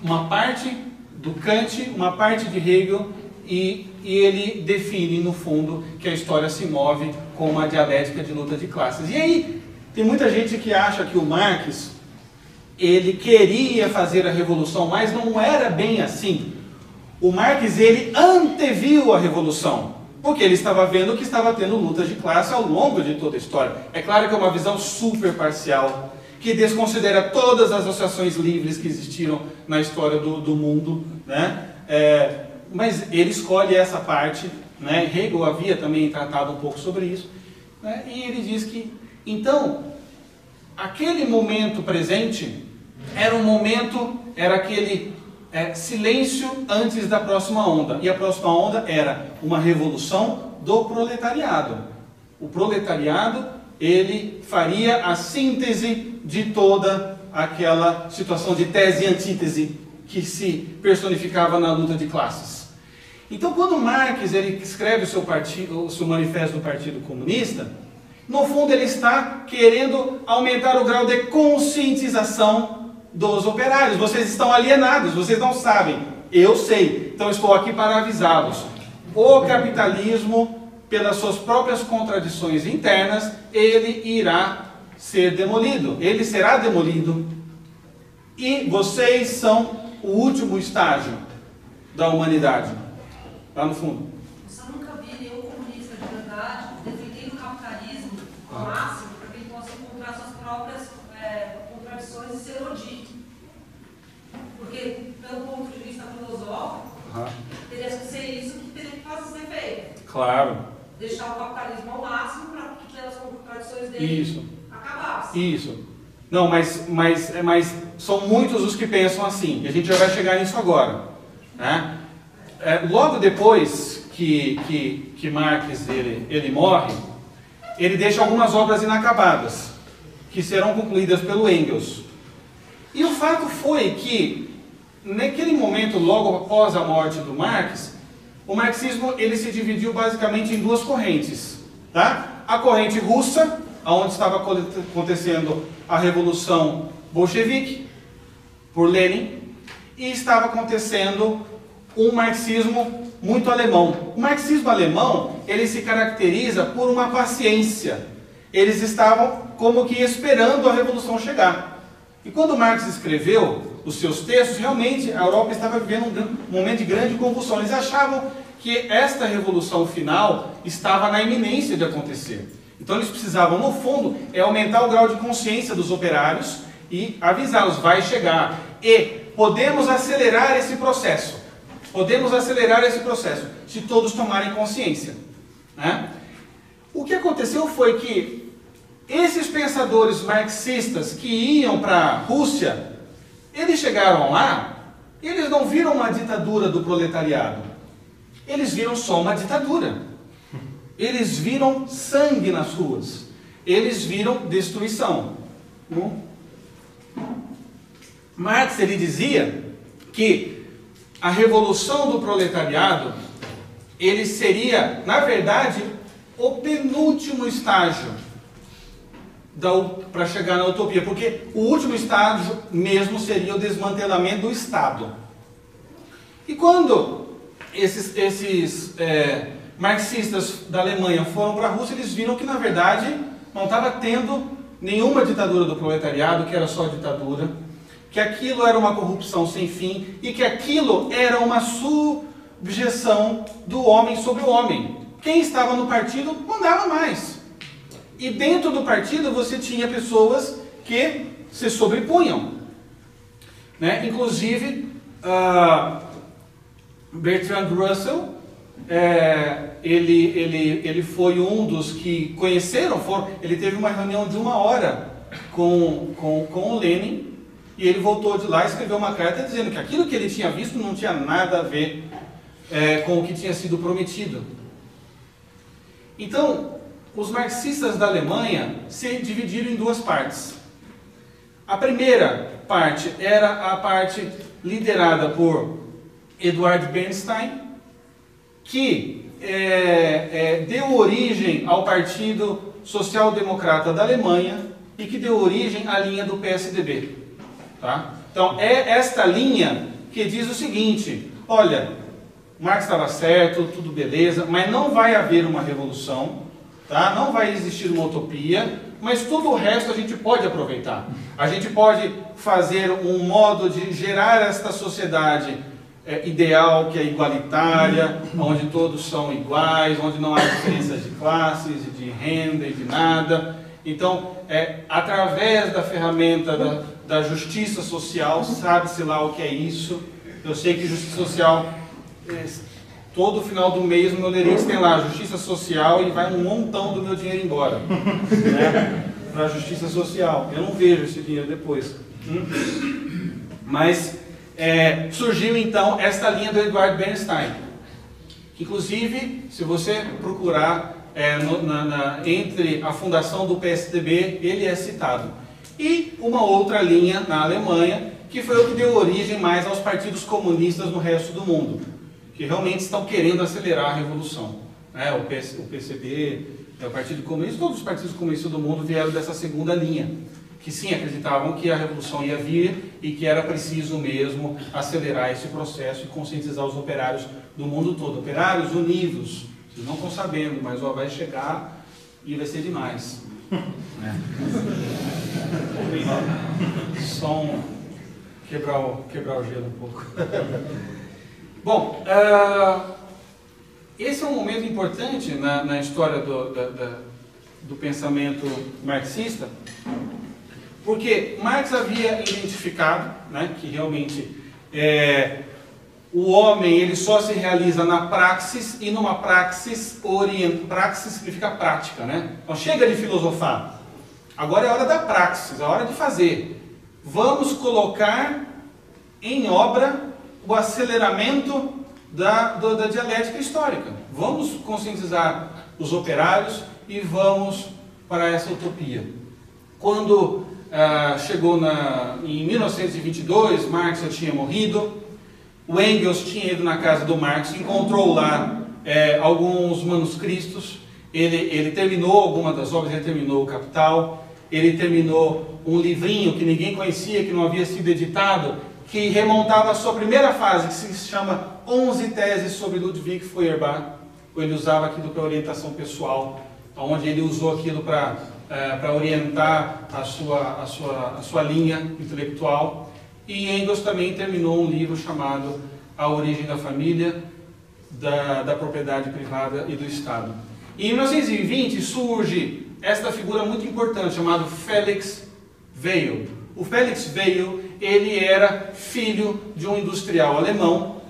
uma parte do Kant, uma parte de Hegel, e ele define, no fundo, que a história se move com uma dialética de luta de classes. E aí, tem muita gente que acha que o Marx, ele queria fazer a revolução, mas não era bem assim. O Marx, ele anteviu a revolução, porque ele estava vendo que estava tendo lutas de classe ao longo de toda a história. É claro que é uma visão super parcial, que desconsidera todas as associações livres que existiram na história do mundo, né? Mas ele escolhe essa parte, né? Hegel havia também tratado um pouco sobre isso, né? E ele diz que, então, aquele momento presente era aquele silêncio antes da próxima onda. E a próxima onda era uma revolução do proletariado. O proletariado, ele faria a síntese de toda aquela situação de tese e antítese que se personificava na luta de classes. Então, quando Marx ele escreve o seu manifesto do Partido Comunista, no fundo ele está querendo aumentar o grau de conscientização dos operários. Vocês estão alienados, vocês não sabem. Eu sei, então estou aqui para avisá-los. O capitalismo, pelas suas próprias contradições internas, ele irá ser demolido. Ele será demolido. E vocês são o último estágio da humanidade. Lá no fundo. Eu nunca vi nenhum comunista de verdade defendendo o capitalismo ao máximo para que ele possa encontrar suas próprias contradições e se elogie. Porque, pelo ponto de vista filosófico, teria que ser isso que teria que ser feito. Claro. Deixar o capitalismo ao máximo para que aquelas contradições dele acabassem. Isso. Não, mas são muitos os que pensam assim. E a gente já vai chegar nisso agora. Né? Logo depois que Marx ele morre, ele deixa algumas obras inacabadas, que serão concluídas pelo Engels. E o fato foi que, naquele momento, logo após a morte do Marx, o marxismo ele se dividiu basicamente em duas correntes. Tá? A corrente russa, onde estava acontecendo a Revolução Bolchevique, por Lenin, e estava acontecendo um marxismo muito alemão. O marxismo alemão, ele se caracteriza por uma paciência. Eles estavam como que esperando a revolução chegar. E quando Marx escreveu os seus textos, realmente a Europa estava vivendo um momento de grande convulsão. Eles achavam que esta revolução final estava na iminência de acontecer. Então eles precisavam, no fundo, aumentar o grau de consciência dos operários e avisá-los, vai chegar. E podemos acelerar esse processo. Podemos acelerar esse processo, se todos tomarem consciência. Né? O que aconteceu foi que esses pensadores marxistas que iam para a Rússia, eles chegaram lá, eles não viram uma ditadura do proletariado. Eles viram só uma ditadura. Eles viram sangue nas ruas. Eles viram destruição. Marx ele dizia que a revolução do proletariado ele seria, na verdade, o penúltimo estágio para chegar na utopia, porque o último estágio mesmo seria o desmantelamento do Estado. E quando esses marxistas da Alemanha foram para a Rússia, eles viram que, na verdade, não estava tendo nenhuma ditadura do proletariado, que era só ditadura, que aquilo era uma corrupção sem fim e que aquilo era uma subjeção do homem sobre o homem. Quem estava no partido mandava mais. E dentro do partido você tinha pessoas que se sobrepunham. Né? Inclusive, Bertrand Russell, ele foi um dos que conheceram, ele teve uma reunião de 1 hora com o Lenin, e ele voltou de lá e escreveu uma carta dizendo que aquilo que ele tinha visto não tinha nada a ver com o que tinha sido prometido. Então, os marxistas da Alemanha se dividiram em duas partes. A primeira parte era a parte liderada por Eduard Bernstein, que deu origem ao Partido Social Democrata da Alemanha e que deu origem à linha do PSDB. Tá? Então, é esta linha que diz o seguinte: olha, Marx estava certo, tudo beleza, mas não vai haver uma revolução. Tá? tá? Não vai existir uma utopia, mas tudo o resto a gente pode aproveitar. A gente pode fazer um modo de gerar esta sociedade ideal, que é igualitária, onde todos são iguais, onde não há diferenças de classes, de renda e de nada. Então, através da ferramenta da justiça social, sabe-se lá o que é isso. Eu sei que justiça social, todo final do mês no meu Lerite tem lá justiça social e vai um montão do meu dinheiro embora, né, para a justiça social. Eu não vejo esse dinheiro depois. Mas surgiu então esta linha do Edward Bernstein, que inclusive, se você procurar entre a fundação do PSDB, ele é citado. E uma outra linha na Alemanha, que foi o que deu origem mais aos partidos comunistas no resto do mundo, que realmente estão querendo acelerar a revolução. O PCB, o Partido Comunista, todos os partidos comunistas do mundo vieram dessa segunda linha, que sim, acreditavam que a revolução ia vir e que era preciso mesmo acelerar esse processo e conscientizar os operários do mundo todo. Operários unidos, vocês não estão sabendo, mas vai chegar e vai ser demais. Só quebrar o gelo um pouco. Bom, esse é um momento importante na história do pensamento marxista, porque Marx havia identificado, né, que realmente o homem ele só se realiza na praxis, e numa praxis praxis significa prática, né? Então chega de filosofar, agora é a hora da praxis, é a hora de fazer. Vamos colocar em obra o aceleramento da dialética histórica. Vamos conscientizar os operários e vamos para essa utopia. Quando chegou em 1922, Marx já tinha morrido, o Engels tinha ido na casa do Marx, encontrou lá alguns manuscritos, ele terminou algumas das obras, ele terminou o Capital, ele terminou um livrinho que ninguém conhecia, que não havia sido editado, que remontava a sua primeira fase, que se chama 11 Teses sobre Ludwig Feuerbach. Ele usava aquilo para orientação pessoal, onde ele usou aquilo para orientar a sua linha intelectual. E Engels também terminou um livro chamado A Origem da Família, da Propriedade Privada e do Estado. E em 1920 surge esta figura muito importante, chamada Felix Weil. O Felix Weil, ele era filho de um industrial alemão,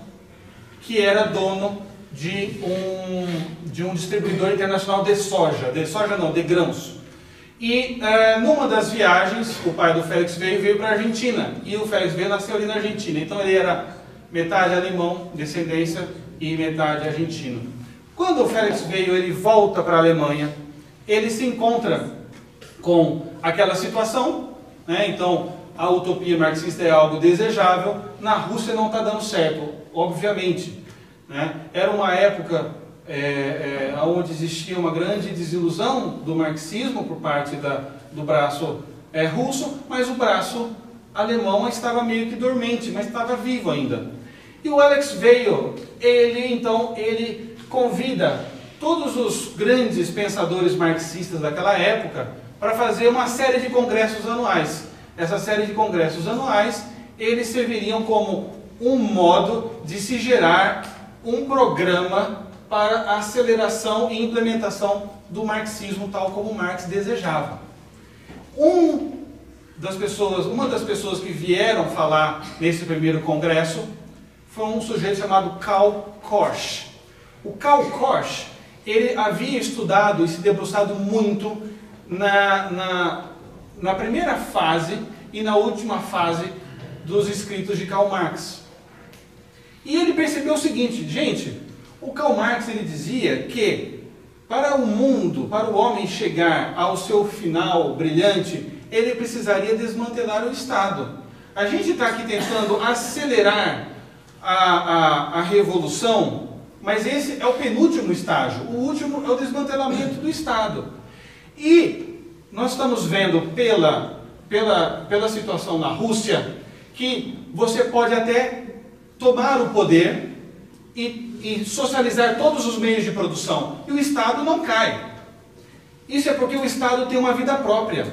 que era dono de um distribuidor internacional de grãos. E numa das viagens, o pai do Felix Weil veio para a Argentina, e o Felix Weil nasceu ali na Argentina, então ele era metade alemão, descendência, e metade argentino. Quando o Felix Weil ele volta para a Alemanha, ele se encontra com aquela situação, né? Então a utopia marxista é algo desejável, na Rússia não está dando certo, obviamente, né? Era uma época onde existia uma grande desilusão do marxismo por parte do braço russo, mas o braço alemão estava meio que dormente, mas estava vivo ainda. E o Alex Weil, ele convida todos os grandes pensadores marxistas daquela época para fazer uma série de congressos anuais. Essa série de congressos anuais, eles serviriam como um modo de se gerar um programa para a aceleração e implementação do marxismo tal como Marx desejava. Uma das pessoas que vieram falar nesse primeiro congresso foi um sujeito chamado Karl Korsch. O Karl Korsch, ele havia estudado e se debruçado muito na primeira fase e na última fase dos escritos de Karl Marx. E ele percebeu o seguinte, gente, o Karl Marx ele dizia que para o mundo, para o homem chegar ao seu final brilhante, ele precisaria desmantelar o Estado. A gente está aqui tentando acelerar a revolução, mas esse é o penúltimo estágio. O último é o desmantelamento do Estado. E nós estamos vendo pela situação na Rússia que você pode até tomar o poder e socializar todos os meios de produção, e o Estado não cai. Isso é porque o Estado tem uma vida própria.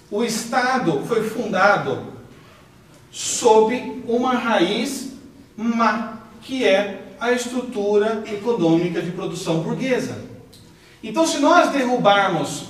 O Estado foi fundado sob uma raiz má, que é a estrutura econômica de produção burguesa. Então, se nós derrubarmos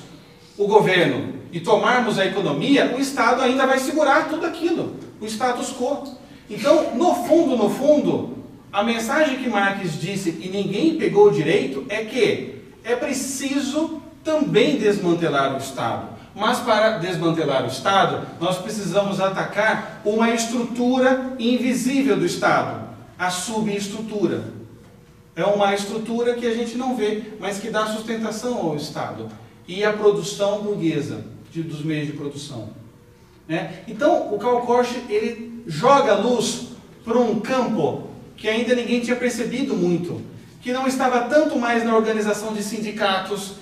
o governo e tomarmos a economia, o Estado ainda vai segurar tudo aquilo, o status quo. Então, no fundo, a mensagem que Marx disse e ninguém pegou direito é que é preciso também desmantelar o Estado. Mas para desmantelar o Estado, nós precisamos atacar uma estrutura invisível do Estado, a subestrutura. É uma estrutura que a gente não vê, mas que dá sustentação ao Estado e à produção burguesa dos meios de produção. Então, o Karl Korsch, ele joga a luz para um campo que ainda ninguém tinha percebido muito, que não estava tanto mais na organização de sindicatos,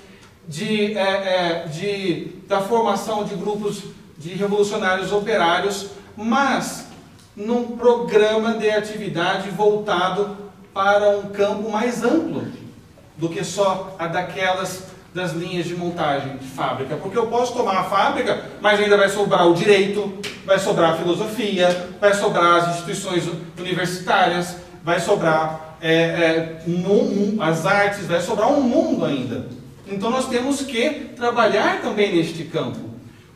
da formação de grupos de revolucionários operários, mas num programa de atividade voltado para um campo mais amplo do que só a das linhas de montagem de fábrica. Porque eu posso tomar a fábrica, mas ainda vai sobrar o direito, vai sobrar a filosofia, vai sobrar as instituições universitárias, vai sobrar as artes, vai sobrar um mundo ainda. Então nós temos que trabalhar também neste campo.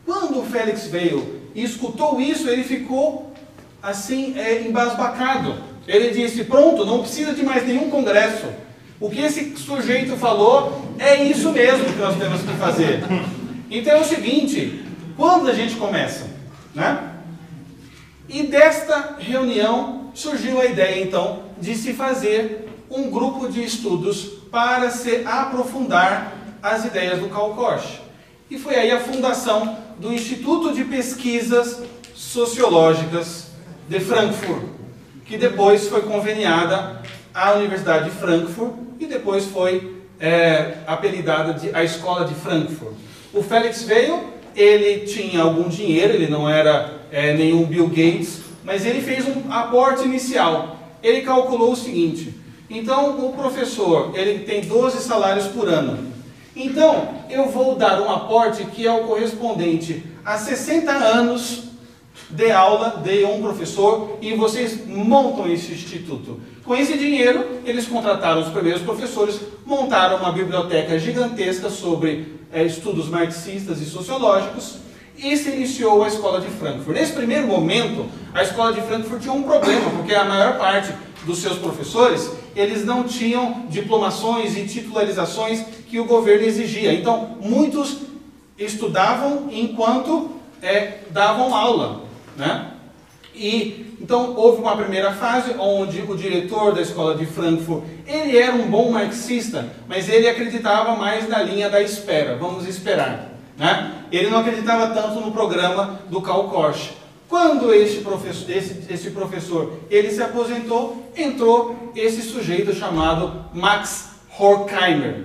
Quando o Felix veio e escutou isso, ele ficou assim, embasbacado. Ele disse, pronto, não precisa de mais nenhum congresso. O que esse sujeito falou é isso mesmo que nós temos que fazer. Então é o seguinte, quando a gente começa, né? E desta reunião surgiu a ideia, então, de se fazer um grupo de estudos para se aprofundar as ideias do Karl Korsch. E foi aí a fundação do Instituto de Pesquisas Sociológicas de Frankfurt, que depois foi conveniada à Universidade de Frankfurt e depois foi apelidada de a Escola de Frankfurt. O Felix veio, ele tinha algum dinheiro, ele não era nenhum Bill Gates, mas ele fez um aporte inicial. Ele calculou o seguinte, então o professor, ele tem 12 salários por ano. Então, eu vou dar um aporte que é o correspondente a 60 anos de aula de um professor e vocês montam esse instituto. Com esse dinheiro, eles contrataram os primeiros professores, montaram uma biblioteca gigantesca sobre estudos marxistas e sociológicos e se iniciou a Escola de Frankfurt. Nesse primeiro momento, a Escola de Frankfurt tinha um problema, porque a maior parte dos seus professores, eles não tinham diplomações e titularizações que o governo exigia. Então, muitos estudavam enquanto davam aula, né? E então houve uma primeira fase onde o diretor da Escola de Frankfurt, ele era um bom marxista, mas ele acreditava mais na linha da espera, vamos esperar, né? Ele não acreditava tanto no programa do Karl Korsch. Quando esse professor ele se aposentou, entrou esse sujeito chamado Max Horkheimer.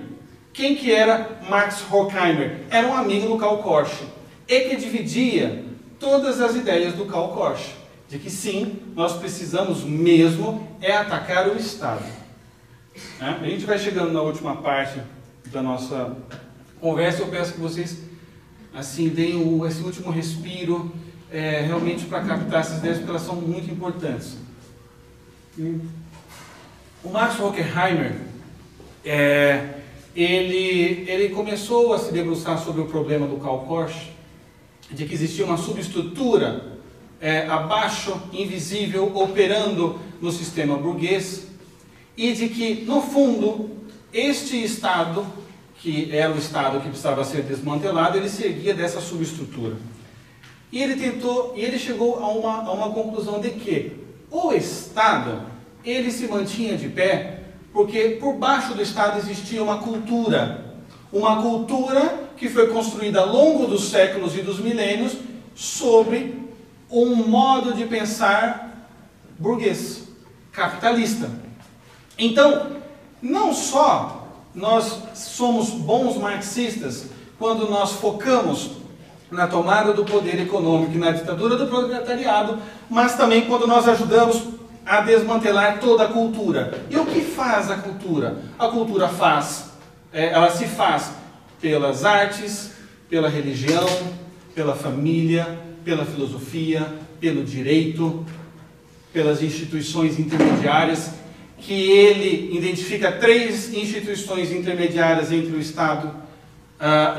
Quem que era Max Horkheimer? Era um amigo do Karl Korsch e que dividia todas as ideias do Karl Korsch, de que sim, nós precisamos mesmo atacar o Estado. A gente vai chegando na última parte da nossa conversa, eu peço que vocês assim deem esse último respiro realmente para captar essas ideias, porque elas são muito importantes. O Max Horkheimer, ele começou a se debruçar sobre o problema do Karl Korsch, de que existia uma subestrutura abaixo, invisível, operando no sistema burguês, e de que, no fundo, este Estado, que era o Estado que precisava ser desmantelado, ele se erguia dessa subestrutura. E ele chegou a uma conclusão de que o Estado, ele se mantinha de pé, porque por baixo do Estado existia uma cultura que foi construída ao longo dos séculos e dos milênios sobre um modo de pensar burguês, capitalista. Então, não só nós somos bons marxistas quando nós focamos na tomada do poder econômico e na ditadura do proletariado, mas também quando nós ajudamos a desmantelar toda a cultura. E o que faz a cultura? A cultura ela se faz pelas artes, pela religião, pela família, pela filosofia, pelo direito, pelas instituições intermediárias, que ele identifica 3 instituições intermediárias entre o Estado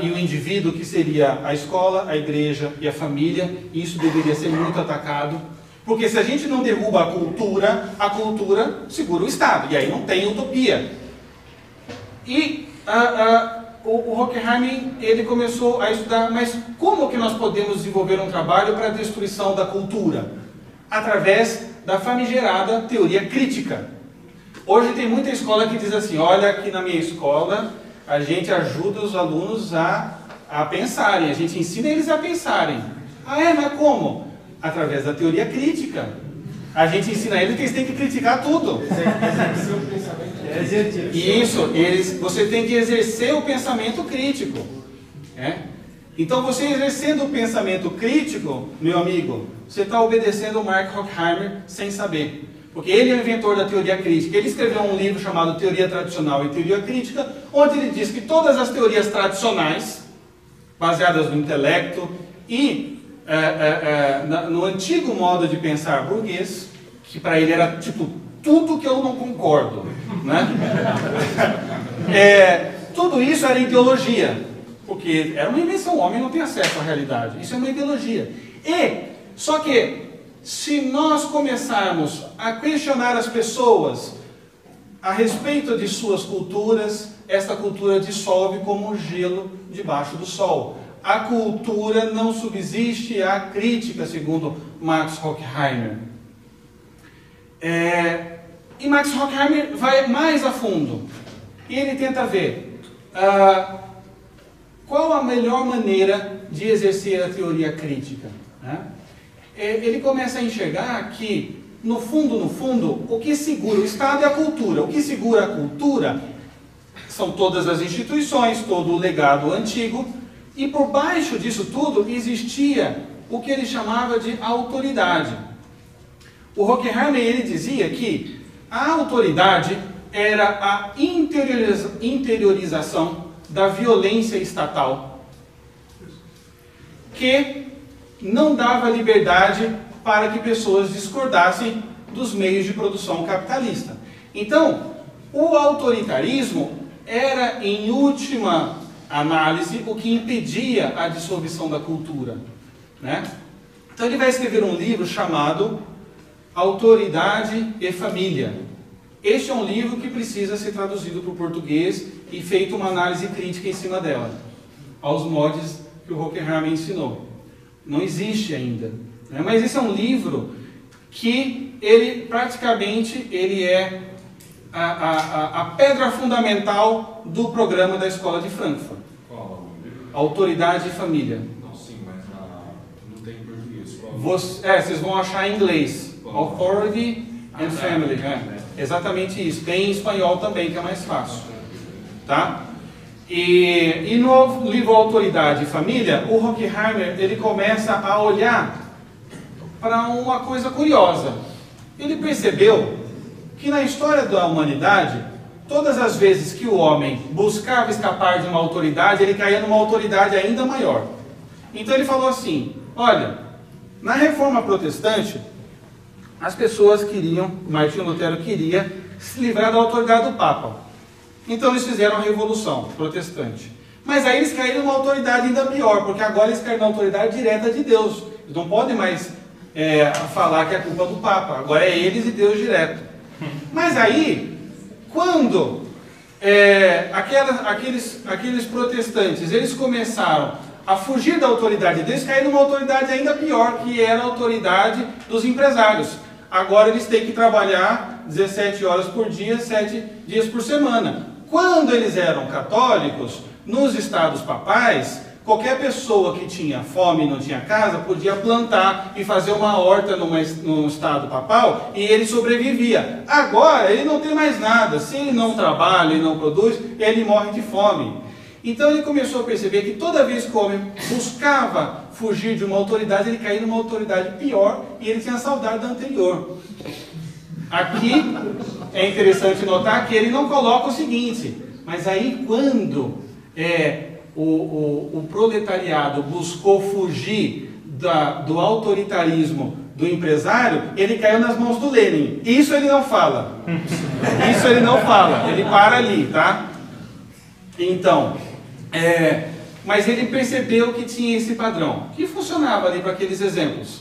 e o indivíduo, que seria a escola, a igreja e a família. Isso deveria ser muito atacado, porque se a gente não derruba a cultura segura o Estado, e aí não tem utopia. E o Horkheimer, ele começou a estudar, mas como que nós podemos desenvolver um trabalho para a destruição da cultura? Através da famigerada teoria crítica. Hoje tem muita escola que diz assim, olha, aqui na minha escola a gente ajuda os alunos a pensarem, a gente ensina eles a pensarem. Ah, é? Mas como? Através da teoria crítica. A gente ensina eles que eles têm que criticar tudo. Exercer o pensamento. Isso, você tem que exercer o pensamento crítico. Então, você exercendo o pensamento crítico, meu amigo, você está obedecendo o Mark Horkheimer sem saber. Porque ele é o inventor da teoria crítica. Ele escreveu um livro chamado Teoria Tradicional e Teoria Crítica, onde ele diz que todas as teorias tradicionais, baseadas no intelecto e no antigo modo de pensar burguês, que para ele era tipo tudo que eu não concordo, né? Tudo isso era ideologia, porque era uma invenção, o homem não tem acesso à realidade, isso é uma ideologia. Só que se nós começarmos a questionar as pessoas a respeito de suas culturas, esta cultura dissolve como um gelo debaixo do sol. A cultura não subsiste à crítica, segundo Max Horkheimer. E Max Horkheimer vai mais a fundo. E ele tenta ver qual a melhor maneira de exercer a teoria crítica, né? Ele começa a enxergar que, no fundo, o que segura o Estado é a cultura. O que segura a cultura são todas as instituições, todo o legado antigo, e por baixo disso tudo existia o que ele chamava de autoridade. O Horkheimer, ele dizia que a autoridade era a interiorização da violência estatal, que não dava liberdade para que pessoas discordassem dos meios de produção capitalista. Então, o autoritarismo era, em última análise, o que impedia a dissolução da cultura, né? Então ele vai escrever um livro chamado Autoridade e Família. Este é um livro que precisa ser traduzido para o português e feita uma análise crítica em cima dela, aos modos que o Horkheimer ensinou. Não existe ainda, né? Mas esse é um livro que ele praticamente é a pedra fundamental do programa da Escola de Frankfurt. Qual? Autoridade e Família. Não, sim, mas não tem em português. Vocês vão achar em inglês. Authority and Family. Exatamente isso. Tem em espanhol também, que é mais fácil. Tá? E no livro Autoridade e Família, o Horkheimer, ele começa a olhar para uma coisa curiosa. Ele percebeu que na história da humanidade, todas as vezes que o homem buscava escapar de uma autoridade, ele caía numa autoridade ainda maior. Então ele falou assim, olha, na Reforma Protestante, as pessoas queriam, Martinho Lutero queria se livrar da autoridade do Papa. Então eles fizeram a Revolução Protestante. Mas aí eles caíram numa autoridade ainda pior, porque agora eles caíram na autoridade direta de Deus. Eles não podem mais falar que é culpa do Papa. Agora é eles e Deus direto. Mas aí, quando aqueles protestantes, eles começaram a fugir da autoridade deles, caíram numa autoridade ainda pior, que era a autoridade dos empresários. Agora eles têm que trabalhar 17 horas por dia, 7 dias por semana. Quando eles eram católicos, nos estados papais, qualquer pessoa que tinha fome e não tinha casa, podia plantar e fazer uma horta no estado papal, e ele sobrevivia. Agora, ele não tem mais nada. Se ele não trabalha e não produz, ele morre de fome. Então ele começou a perceber que toda vez que o homem buscava fugir de uma autoridade, ele caía numa autoridade pior, e ele tinha saudade da anterior. Aqui é interessante notar que ele não coloca o seguinte, mas aí quando o proletariado buscou fugir do autoritarismo do empresário, ele caiu nas mãos do Lenin. Isso ele não fala. Isso ele não fala. Ele para ali, tá? Então, mas ele percebeu que tinha esse padrão, que funcionava ali para aqueles exemplos.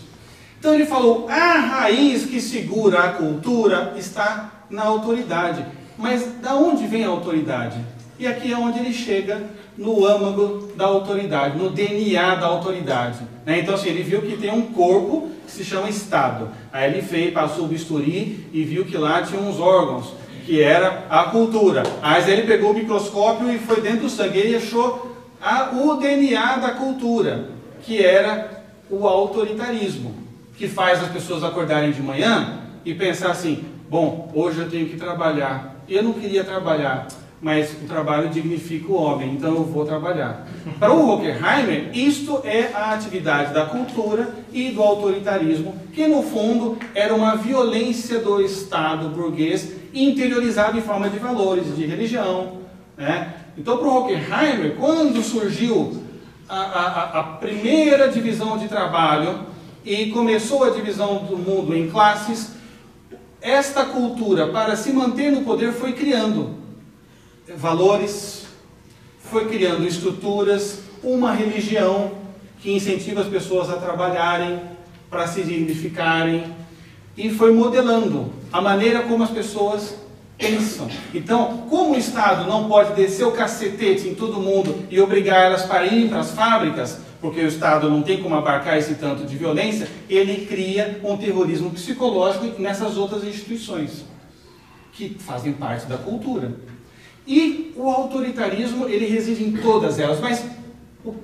Então ele falou, a raiz que segura a cultura está na autoridade. Mas da onde vem a autoridade? E aqui é onde ele chega no âmago da autoridade, no DNA da autoridade. Né? Então assim, ele viu que tem um corpo que se chama Estado. Aí ele passou o bisturi e viu que lá tinha uns órgãos, que era a cultura. Aí ele pegou o microscópio e foi dentro do sangue. Ele achou o DNA da cultura, que era o autoritarismo, que faz as pessoas acordarem de manhã e pensar assim, bom, hoje eu tenho que trabalhar. Eu não queria trabalhar, mas o trabalho dignifica o homem, então eu vou trabalhar. Para o Horkheimer, isto é a atividade da cultura e do autoritarismo, que no fundo era uma violência do Estado burguês interiorizado em forma de valores, de religião. Né? Então, para o Horkheimer, quando surgiu a primeira divisão de trabalho e começou a divisão do mundo em classes, esta cultura, para se manter no poder, foi criando valores, foi criando estruturas, uma religião que incentiva as pessoas a trabalharem, para se dignificarem, e foi modelando a maneira como as pessoas pensam. Então, como o Estado não pode descer o cacetete em todo mundo e obrigar elas para irem para as fábricas, porque o Estado não tem como abarcar esse tanto de violência, ele cria um terrorismo psicológico nessas outras instituições, que fazem parte da cultura. E o autoritarismo, ele reside em todas elas. Mas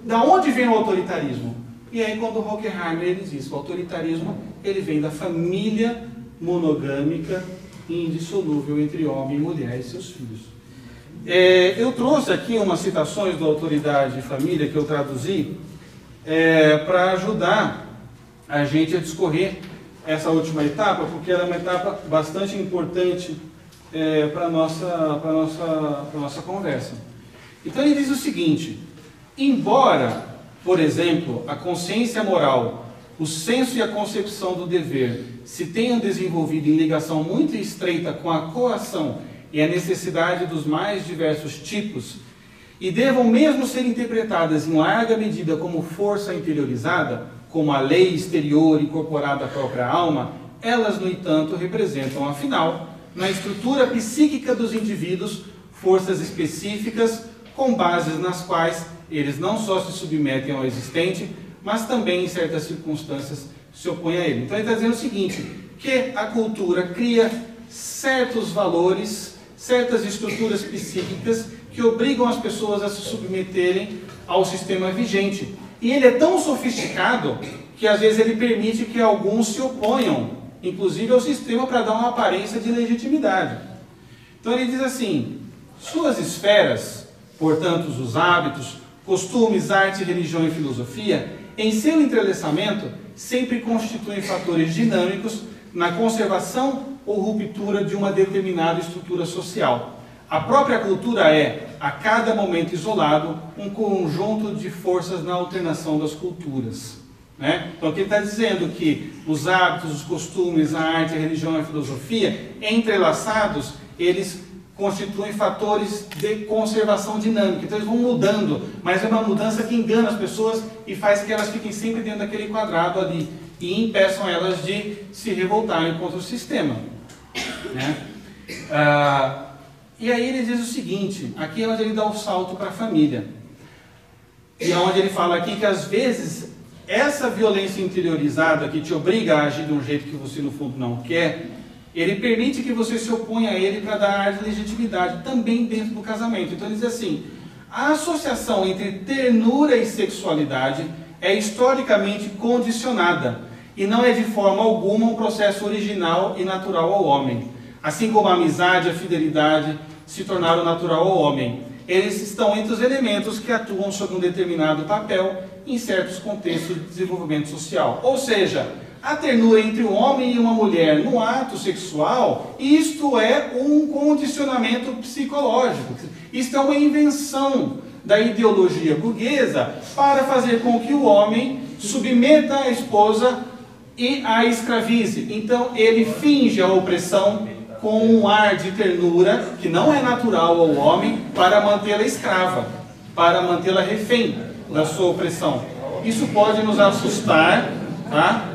da onde vem o autoritarismo? E aí quando o Horkheimer ele diz que o autoritarismo ele vem da família monogâmica e indissolúvel entre homem e mulher e seus filhos. Eu trouxe aqui umas citações do Autoridade e Família que eu traduzi para ajudar a gente a discorrer essa última etapa, porque ela é uma etapa bastante importante para a nossa conversa. Então ele diz o seguinte, embora, por exemplo, a consciência moral, o senso e a concepção do dever se tenham desenvolvido em ligação muito estreita com a coação e a necessidade dos mais diversos tipos, e devam mesmo ser interpretadas em larga medida como força interiorizada, como a lei exterior incorporada à própria alma, elas, no entanto, representam, afinal, na estrutura psíquica dos indivíduos, forças específicas com bases nas quais eles não só se submetem ao existente, mas também, em certas circunstâncias, se opõem a ele. Então ele está dizendo o seguinte, que a cultura cria certos valores, certas estruturas psíquicas que obrigam as pessoas a se submeterem ao sistema vigente. E ele é tão sofisticado que às vezes ele permite que alguns se oponham, inclusive ao sistema, para dar uma aparência de legitimidade. Então ele diz assim, suas esferas, portanto os hábitos, costumes, arte, religião e filosofia, em seu entrelaçamento, sempre constituem fatores dinâmicos na conservação ou ruptura de uma determinada estrutura social. A própria cultura é, a cada momento isolado, um conjunto de forças na alternação das culturas. Né? Então aqui ele está dizendo que os hábitos, os costumes, a arte, a religião e a filosofia, entrelaçados, eles constituem fatores de conservação dinâmica. Então eles vão mudando, mas é uma mudança que engana as pessoas e faz que elas fiquem sempre dentro daquele quadrado ali e impeçam elas de se revoltarem contra o sistema. Né? E aí ele diz o seguinte, aqui é onde ele dá o salto para a família. E é onde ele fala aqui que às vezes essa violência interiorizada que te obriga a agir de um jeito que você no fundo não quer, ele permite que você se oponha a ele para dar ar de legitimidade, também dentro do casamento. Então ele diz assim, a associação entre ternura e sexualidade é historicamente condicionada e não é de forma alguma um processo original e natural ao homem. Assim como a amizade e a fidelidade se tornaram natural ao homem. Eles estão entre os elementos que atuam sobre um determinado papel em certos contextos de desenvolvimento social. Ou seja, a ternura entre um homem e uma mulher no ato sexual, isto é um condicionamento psicológico. Isto é uma invenção da ideologia burguesa para fazer com que o homem submeta a esposa e a escravize. Então ele finge a opressão com um ar de ternura que não é natural ao homem para mantê-la escrava, para mantê-la refém da sua opressão. Isso pode nos assustar, tá?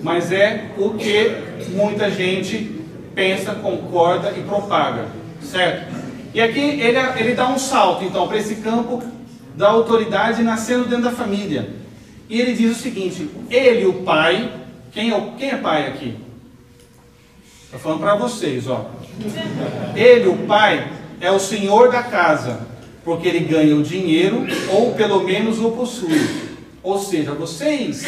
Mas é o que muita gente pensa, concorda e propaga, certo? E aqui ele dá um salto, então, para esse campo da autoridade nascendo dentro da família. E ele diz o seguinte: ele, o pai, quem é pai aqui? Estou falando para vocês, ó. Ele, o pai, é o senhor da casa, porque ele ganha o dinheiro, ou pelo menos o possui. Ou seja, vocês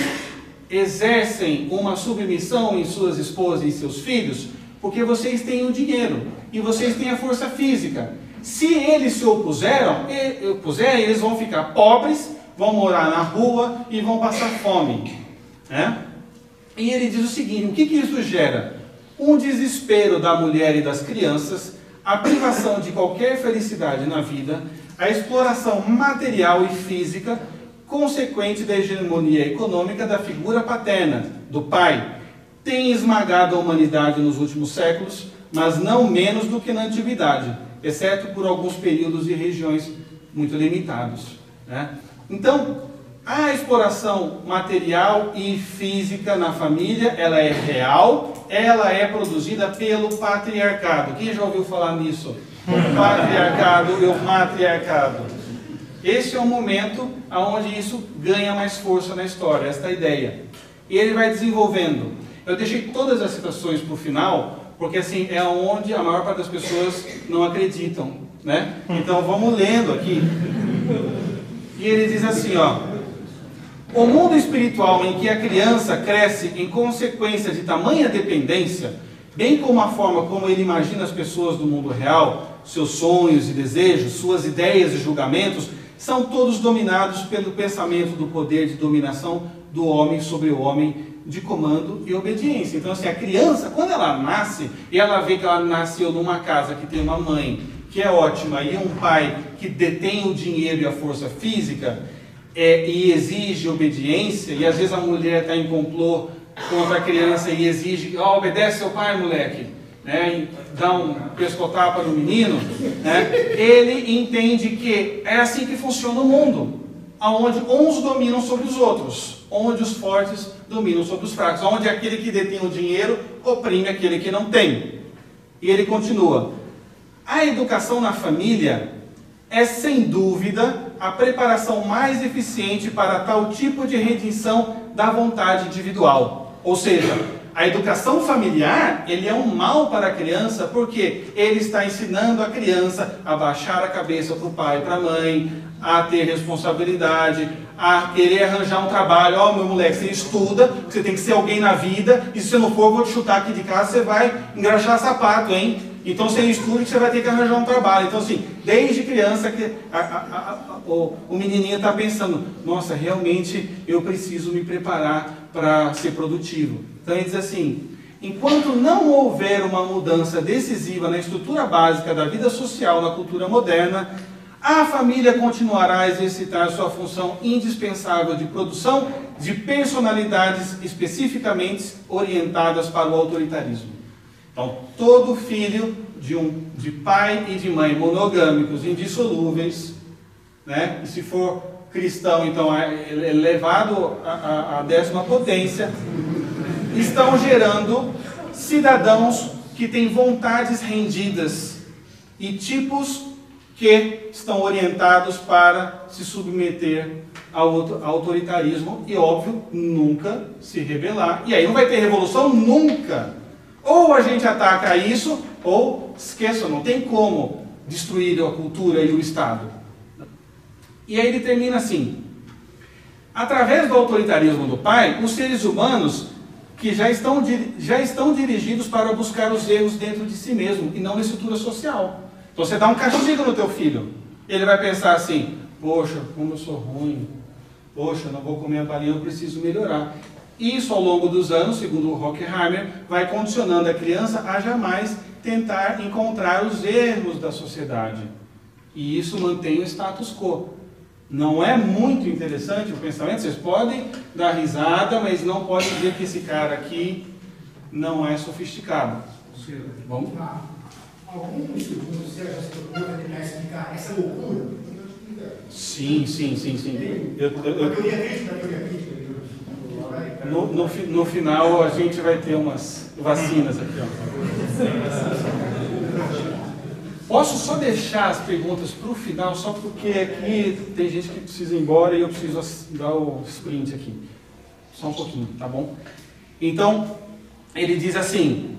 exercem uma submissão em suas esposas e seus filhos, porque vocês têm o dinheiro e vocês têm a força física. Se eles se opuserem, eles vão ficar pobres, vão morar na rua e vão passar fome, né? E ele diz o seguinte: o que isso gera? Um desespero da mulher e das crianças, a privação de qualquer felicidade na vida, a exploração material e física consequente da hegemonia econômica da figura paterna, do pai, tem esmagado a humanidade nos últimos séculos, mas não menos do que na antiguidade, exceto por alguns períodos e regiões muito limitados, né? Então, a exploração material e física na família, ela é real, ela é produzida pelo patriarcado. Quem já ouviu falar nisso? O patriarcado e o matriarcado. Esse é o momento onde isso ganha mais força na história, esta ideia. E ele vai desenvolvendo. Eu deixei todas as citações para o final, porque assim, é onde a maior parte das pessoas não acreditam, né? Então vamos lendo aqui. E ele diz assim, ó: o mundo espiritual em que a criança cresce em consequência de tamanha dependência, bem como a forma como ele imagina as pessoas do mundo real, seus sonhos e desejos, suas ideias e julgamentos, são todos dominados pelo pensamento do poder de dominação do homem sobre o homem, de comando e obediência. Então assim, a criança, quando ela nasce, e ela vê que ela nasceu numa casa que tem uma mãe que é ótima e um pai que detém o dinheiro e a força física, e exige obediência, e às vezes a mulher está em complô contra a criança e exige: ó, obedece seu pai, moleque, né? E dá um pescotapa no menino, né? Ele entende que é assim que funciona o mundo, onde uns dominam sobre os outros, onde os fortes dominam sobre os fracos, onde aquele que detém o dinheiro oprime aquele que não tem. E ele continua: a educação na família é sem dúvida a preparação mais eficiente para tal tipo de redenção da vontade individual. Ou seja, a educação familiar, ele é um mal para a criança, porque ele está ensinando a criança a baixar a cabeça para o pai e para a mãe, a ter responsabilidade, a querer arranjar um trabalho. Ó, meu moleque, você estuda, você tem que ser alguém na vida, e se você não for, eu vou te chutar aqui de casa, você vai engraxar sapato, hein? Então você estuda que você vai ter que arranjar um trabalho. Então assim, desde criança que o menininho está pensando: nossa, realmente eu preciso me preparar para ser produtivo. Então ele diz assim: enquanto não houver uma mudança decisiva na estrutura básica da vida social na cultura moderna, a família continuará a exercitar sua função indispensável de produção de personalidades especificamente orientadas para o autoritarismo. Então, todo filho de pai e de mãe monogâmicos, indissolúveis, né? E se for cristão, então é levado à 10ª potência, estão gerando cidadãos que têm vontades rendidas e tipos que estão orientados para se submeter ao autoritarismo e, óbvio, nunca se rebelar. E aí não vai ter revolução nunca. Ou a gente ataca isso, ou esqueça, não tem como destruir a cultura e o Estado. E aí ele termina assim: através do autoritarismo do pai, os seres humanos que já estão dirigidos para buscar os erros dentro de si mesmo e não na estrutura social. Então você dá um castigo no teu filho, ele vai pensar assim: poxa, como eu sou ruim, poxa, não vou comer a balinha, eu preciso melhorar. Isso, ao longo dos anos, segundo o Horkheimer, vai condicionando a criança a jamais tentar encontrar os erros da sociedade. E isso mantém o status quo. Não é muito interessante o pensamento? Vocês podem dar risada, mas não podem dizer que esse cara aqui não é sofisticado. Vamos? Alguns segundos você já se procurou para tentar explicar essa loucura? Sim. No final a gente vai ter umas vacinas aqui, ó. Posso só deixar as perguntas para o final, só porque aqui tem gente que precisa ir embora e eu preciso dar o sprint aqui. Só um pouquinho, tá bom? Então, ele diz assim,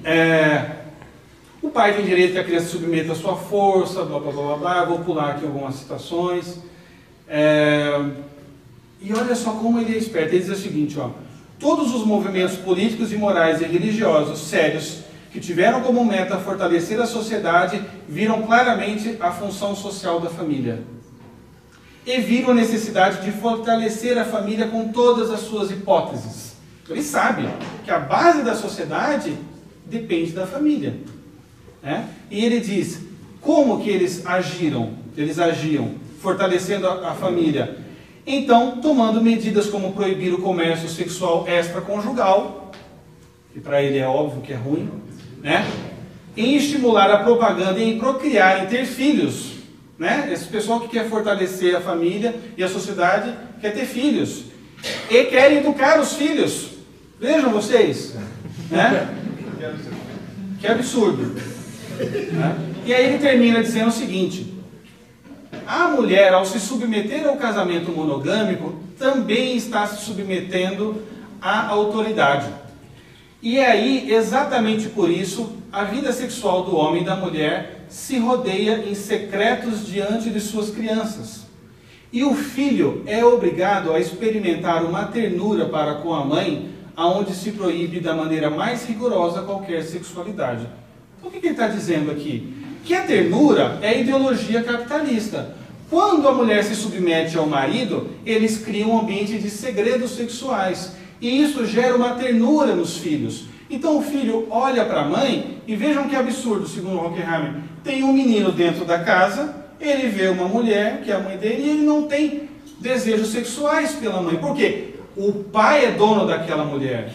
o pai tem direito que a criança submeta a sua força, blá blá blá blá blá. Vou pular aqui algumas citações. E olha só como ele é esperto. Ele diz o seguinte, ó: todos os movimentos políticos e morais e religiosos sérios que tiveram como meta fortalecer a sociedade viram claramente a função social da família. E viram a necessidade de fortalecer a família com todas as suas hipóteses. Ele sabe que a base da sociedade depende da família. E ele diz, como que eles agiam, fortalecendo a família? Então, tomando medidas como proibir o comércio sexual extraconjugal, que para ele é óbvio que é ruim, em estimular a propaganda e em procriar, em ter filhos. Esse pessoal que quer fortalecer a família e a sociedade quer ter filhos. E quer educar os filhos. Vejam vocês. Que absurdo. E aí ele termina dizendo o seguinte: a mulher, ao se submeter ao casamento monogâmico, também está se submetendo à autoridade. E aí, exatamente por isso, a vida sexual do homem e da mulher se rodeia em secretos diante de suas crianças. E o filho é obrigado a experimentar uma ternura para com a mãe, aonde se proíbe da maneira mais rigorosa qualquer sexualidade. Então, o que ele está dizendo aqui? Que a ternura é ideologia capitalista. Quando a mulher se submete ao marido, eles criam um ambiente de segredos sexuais. E isso gera uma ternura nos filhos. Então o filho olha para a mãe e vejam que absurdo, segundo Horkheimer. Tem um menino dentro da casa, ele vê uma mulher, que é a mãe dele, e ele não tem desejos sexuais pela mãe. Por quê? O pai é dono daquela mulher.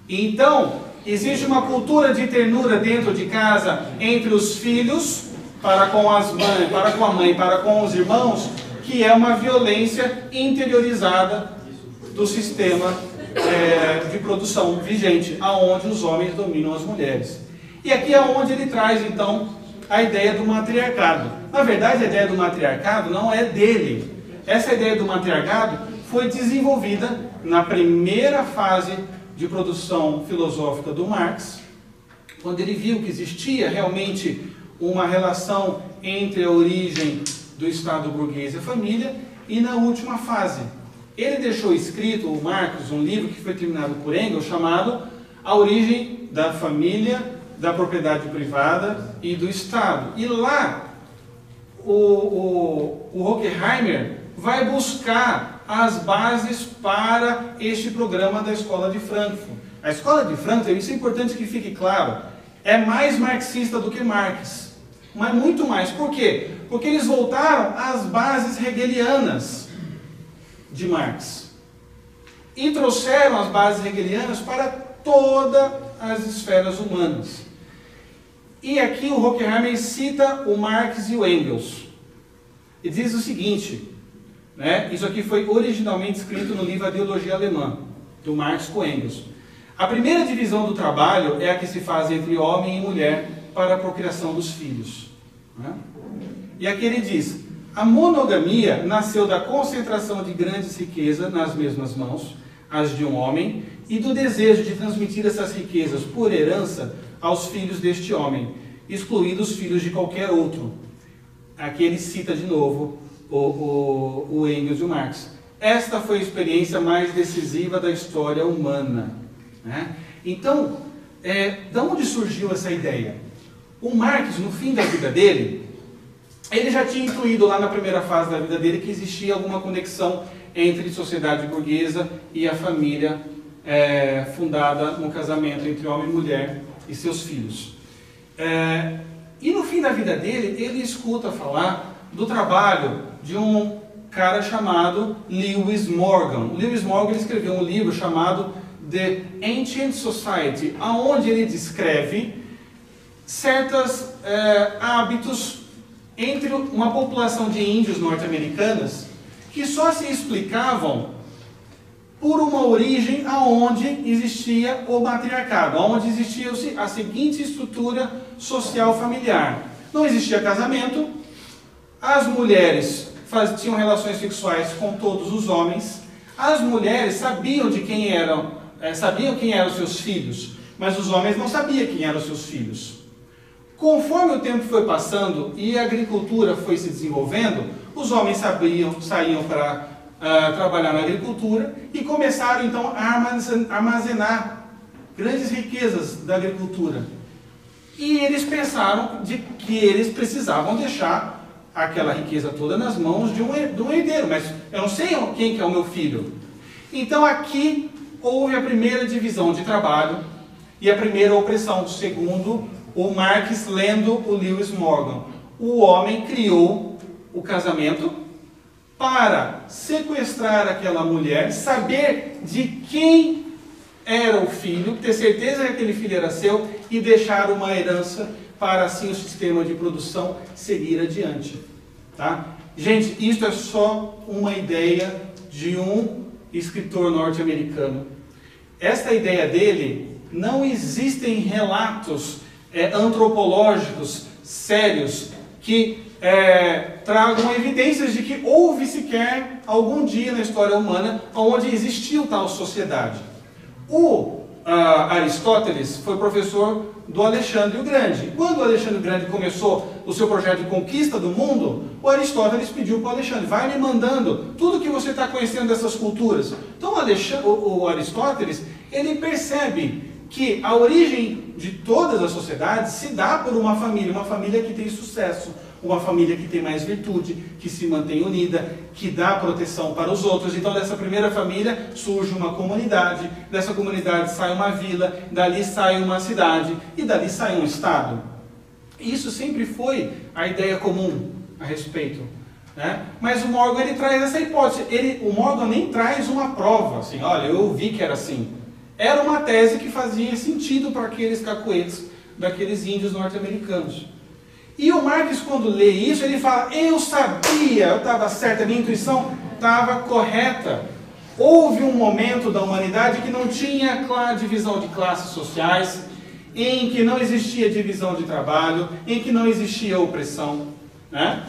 Então, existe uma cultura de ternura dentro de casa entre os filhos, para com as mães, para com a mãe, para com os irmãos, que é uma violência interiorizada do sistema de produção vigente, aonde os homens dominam as mulheres. E aqui é onde ele traz, então, a ideia do matriarcado. Na verdade, a ideia do matriarcado não é dele. Essa ideia do matriarcado foi desenvolvida na primeira fase de produção filosófica do Marx, quando ele viu que existia realmente uma relação entre a origem do Estado burguês e a família, e na última fase. Ele deixou escrito, o Marx, um livro que foi terminado por Engels, chamado A Origem da Família, da Propriedade Privada e do Estado. E lá, o Horkheimer vai buscar as bases para este programa da Escola de Frankfurt. A Escola de Frankfurt, isso é importante que fique claro, é mais marxista do que Marx. Mas muito mais. Por quê? Porque eles voltaram às bases hegelianas de Marx e trouxeram as bases hegelianas para todas as esferas humanas. E aqui o Horkheimer cita o Marx e o Engels. E diz o seguinte, isso aqui foi originalmente escrito no livro A Ideologia Alemã, do Marx com Engels. A primeira divisão do trabalho é a que se faz entre homem e mulher para a procriação dos filhos. E aqui ele diz: a monogamia nasceu da concentração de grandes riquezas nas mesmas mãos, as de um homem, e do desejo de transmitir essas riquezas por herança aos filhos deste homem, excluídos os filhos de qualquer outro. Aqui ele cita de novo o Engels e o Marx. Esta foi a experiência mais decisiva da história humana. Então, de onde surgiu essa ideia? O Marx, no fim da vida dele, ele já tinha intuído lá na primeira fase da vida dele que existia alguma conexão entre sociedade burguesa e a família fundada no casamento entre homem e mulher e seus filhos. E no fim da vida dele, ele escuta falar do trabalho de um cara chamado Lewis Morgan. Lewis Morgan ele escreveu um livro chamado The Ancient Society, onde ele descreve certos hábitos entre uma população de índios norte-americanas que só se explicavam por uma origem aonde existia o matriarcado, aonde existia a seguinte estrutura social familiar. Não existia casamento, as mulheres tinham relações sexuais com todos os homens, as mulheres sabiam quem eram seus filhos, mas os homens não sabiam quem eram seus filhos. Conforme o tempo foi passando e a agricultura foi se desenvolvendo, os homens saíam para trabalhar na agricultura e começaram então a armazenar grandes riquezas da agricultura. E eles pensaram que eles precisavam deixar aquela riqueza toda nas mãos de um herdeiro, mas eu não sei quem que é o meu filho. Então aqui houve a primeira divisão de trabalho e a primeira opressão, segundo o Marx lendo o Lewis Morgan. O homem criou o casamento para sequestrar aquela mulher, saber de quem era o filho, ter certeza que aquele filho era seu e deixar uma herança para assim o sistema de produção seguir adiante. Tá? Gente, isso é só uma ideia de um escritor norte-americano. Esta ideia dele, não existem relatos antropológicos sérios que tragam evidências de que houve sequer algum dia na história humana onde existiu tal sociedade. O Aristóteles foi professor do Alexandre o Grande. Quando o Alexandre o Grande começou o seu projeto de conquista do mundo, o Aristóteles pediu para o Alexandre: vai me mandando tudo que você está conhecendo dessas culturas. Então o Aristóteles, ele percebe que a origem de todas as sociedades se dá por uma família que tem sucesso, uma família que tem mais virtude, que se mantém unida, que dá proteção para os outros. Então dessa primeira família surge uma comunidade, dessa comunidade sai uma vila, dali sai uma cidade e dali sai um estado. Isso sempre foi a ideia comum a respeito, né? Mas o Morgan ele traz essa hipótese. O Morgan nem traz uma prova, assim, olha, eu vi que era assim. Era uma tese que fazia sentido para aqueles cacuetes daqueles índios norte-americanos. E o Marx, quando lê isso, ele fala: eu sabia, eu estava certo, a minha intuição estava correta. Houve um momento da humanidade que não tinha divisão de classes sociais, em que não existia divisão de trabalho, em que não existia opressão, né?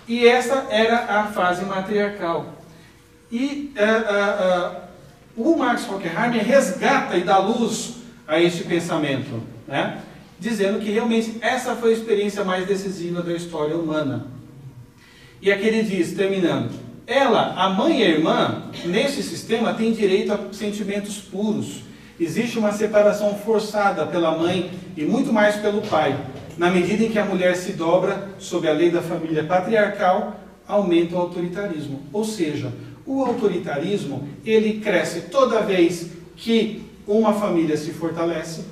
E essa era a fase matriarcal. E o Max Horkheimer resgata e dá luz a este pensamento, né? Dizendo que realmente essa foi a experiência mais decisiva da história humana. E aqui ele diz, terminando: a mãe e a irmã, nesse sistema, têm direito a sentimentos puros. Existe uma separação forçada pela mãe e muito mais pelo pai. Na medida em que a mulher se dobra sob a lei da família patriarcal, aumenta o autoritarismo. Ou seja, o autoritarismo, ele cresce toda vez que uma família se fortalece,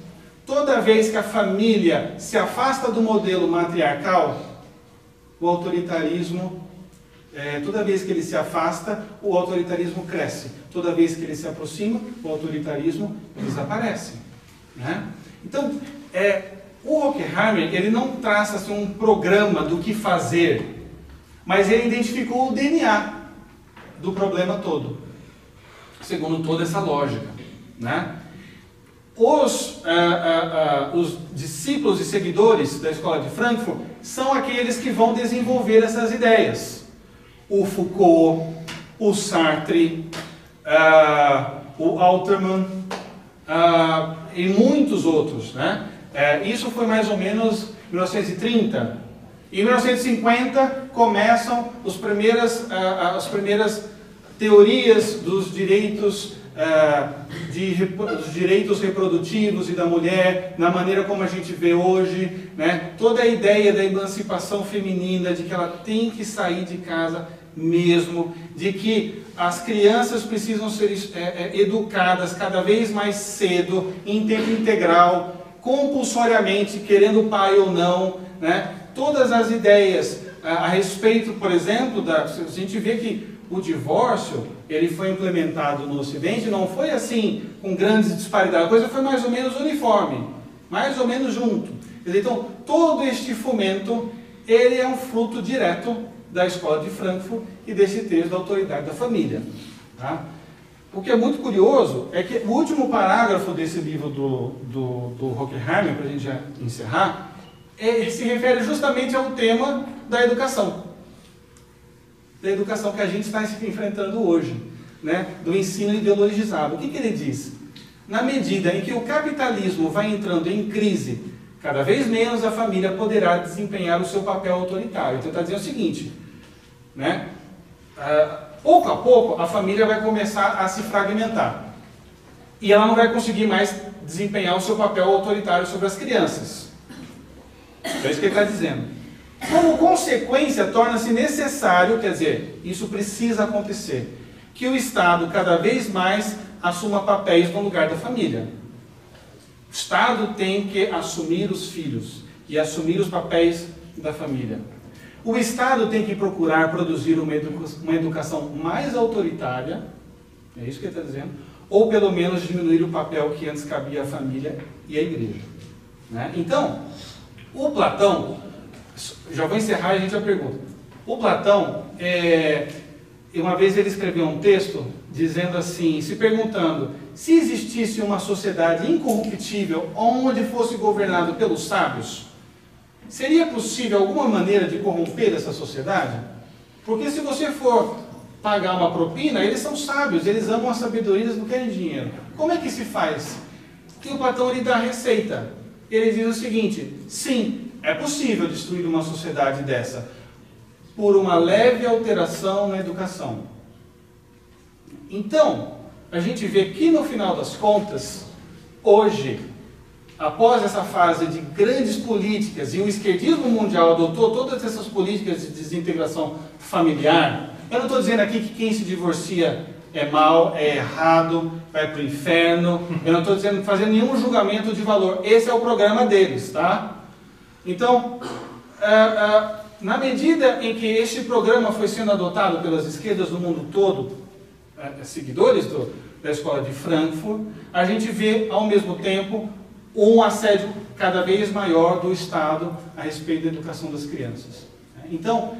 toda vez que a família se afasta do modelo matriarcal, o autoritarismo, toda vez que ele se afasta, o autoritarismo cresce. Toda vez que ele se aproxima, o autoritarismo desaparece, né? Então, o Horkheimer, ele não traça assim, um programa do que fazer, mas ele identificou o DNA do problema todo, segundo toda essa lógica, né? Os discípulos e seguidores da Escola de Frankfurt são aqueles que vão desenvolver essas ideias. O Foucault, o Sartre, o Alterman e muitos outros, né? Isso foi mais ou menos 1930. Em 1950 começam as primeiras teorias dos direitos reprodutivos e da mulher, na maneira como a gente vê hoje, né? Toda a ideia da emancipação feminina, de que ela tem que sair de casa mesmo, de que as crianças precisam ser educadas cada vez mais cedo, em tempo integral, compulsoriamente, querendo o pai ou não, né? Todas as ideias a respeito, por exemplo, a gente vê que o divórcio, ele foi implementado no Ocidente, não foi assim, com grandes disparidades, a coisa foi mais ou menos uniforme, mais ou menos junto. Então, todo este fomento, ele é um fruto direto da escola de Frankfurt e desse texto da autoridade da família. Tá? O que é muito curioso é que o último parágrafo desse livro do Horkheimer, para a gente já encerrar, se refere justamente ao tema da educação. Da educação que a gente está enfrentando hoje, né? Do ensino ideologizado. O que ele diz? Na medida em que o capitalismo vai entrando em crise, cada vez menos a família poderá desempenhar o seu papel autoritário. Então, está dizendo o seguinte, né? Pouco a pouco, a família vai começar a se fragmentar. E ela não vai conseguir mais desempenhar o seu papel autoritário sobre as crianças. É isso que ele está dizendo. Como consequência, torna-se necessário, quer dizer, isso precisa acontecer, que o Estado cada vez mais assuma papéis no lugar da família. O Estado tem que assumir os filhos e assumir os papéis da família. O Estado tem que procurar produzir uma educação mais autoritária, é isso que ele está dizendo, ou pelo menos diminuir o papel que antes cabia à família e à igreja. Né? Então, o Platão, já vou encerrar e a gente já pergunta. O Platão, uma vez ele escreveu um texto dizendo assim, se perguntando, se existisse uma sociedade incorruptível onde fosse governado pelos sábios, seria possível alguma maneira de corromper essa sociedade? Porque se você for pagar uma propina, eles são sábios, eles amam a sabedoria, eles não querem dinheiro. Como é que se faz? E o Platão ele dá a receita. Ele diz o seguinte, sim, é possível destruir uma sociedade dessa por uma leve alteração na educação. Então, a gente vê que no final das contas, hoje, após essa fase de grandes políticas, e o esquerdismo mundial adotou todas essas políticas de desintegração familiar, eu não estou dizendo aqui que quem se divorcia é mal, é errado, vai para o inferno, eu não estou fazendo nenhum julgamento de valor, esse é o programa deles, tá? Então, na medida em que este programa foi sendo adotado pelas esquerdas do mundo todo, seguidores da escola de Frankfurt, a gente vê, ao mesmo tempo, um assédio cada vez maior do Estado a respeito da educação das crianças. Então,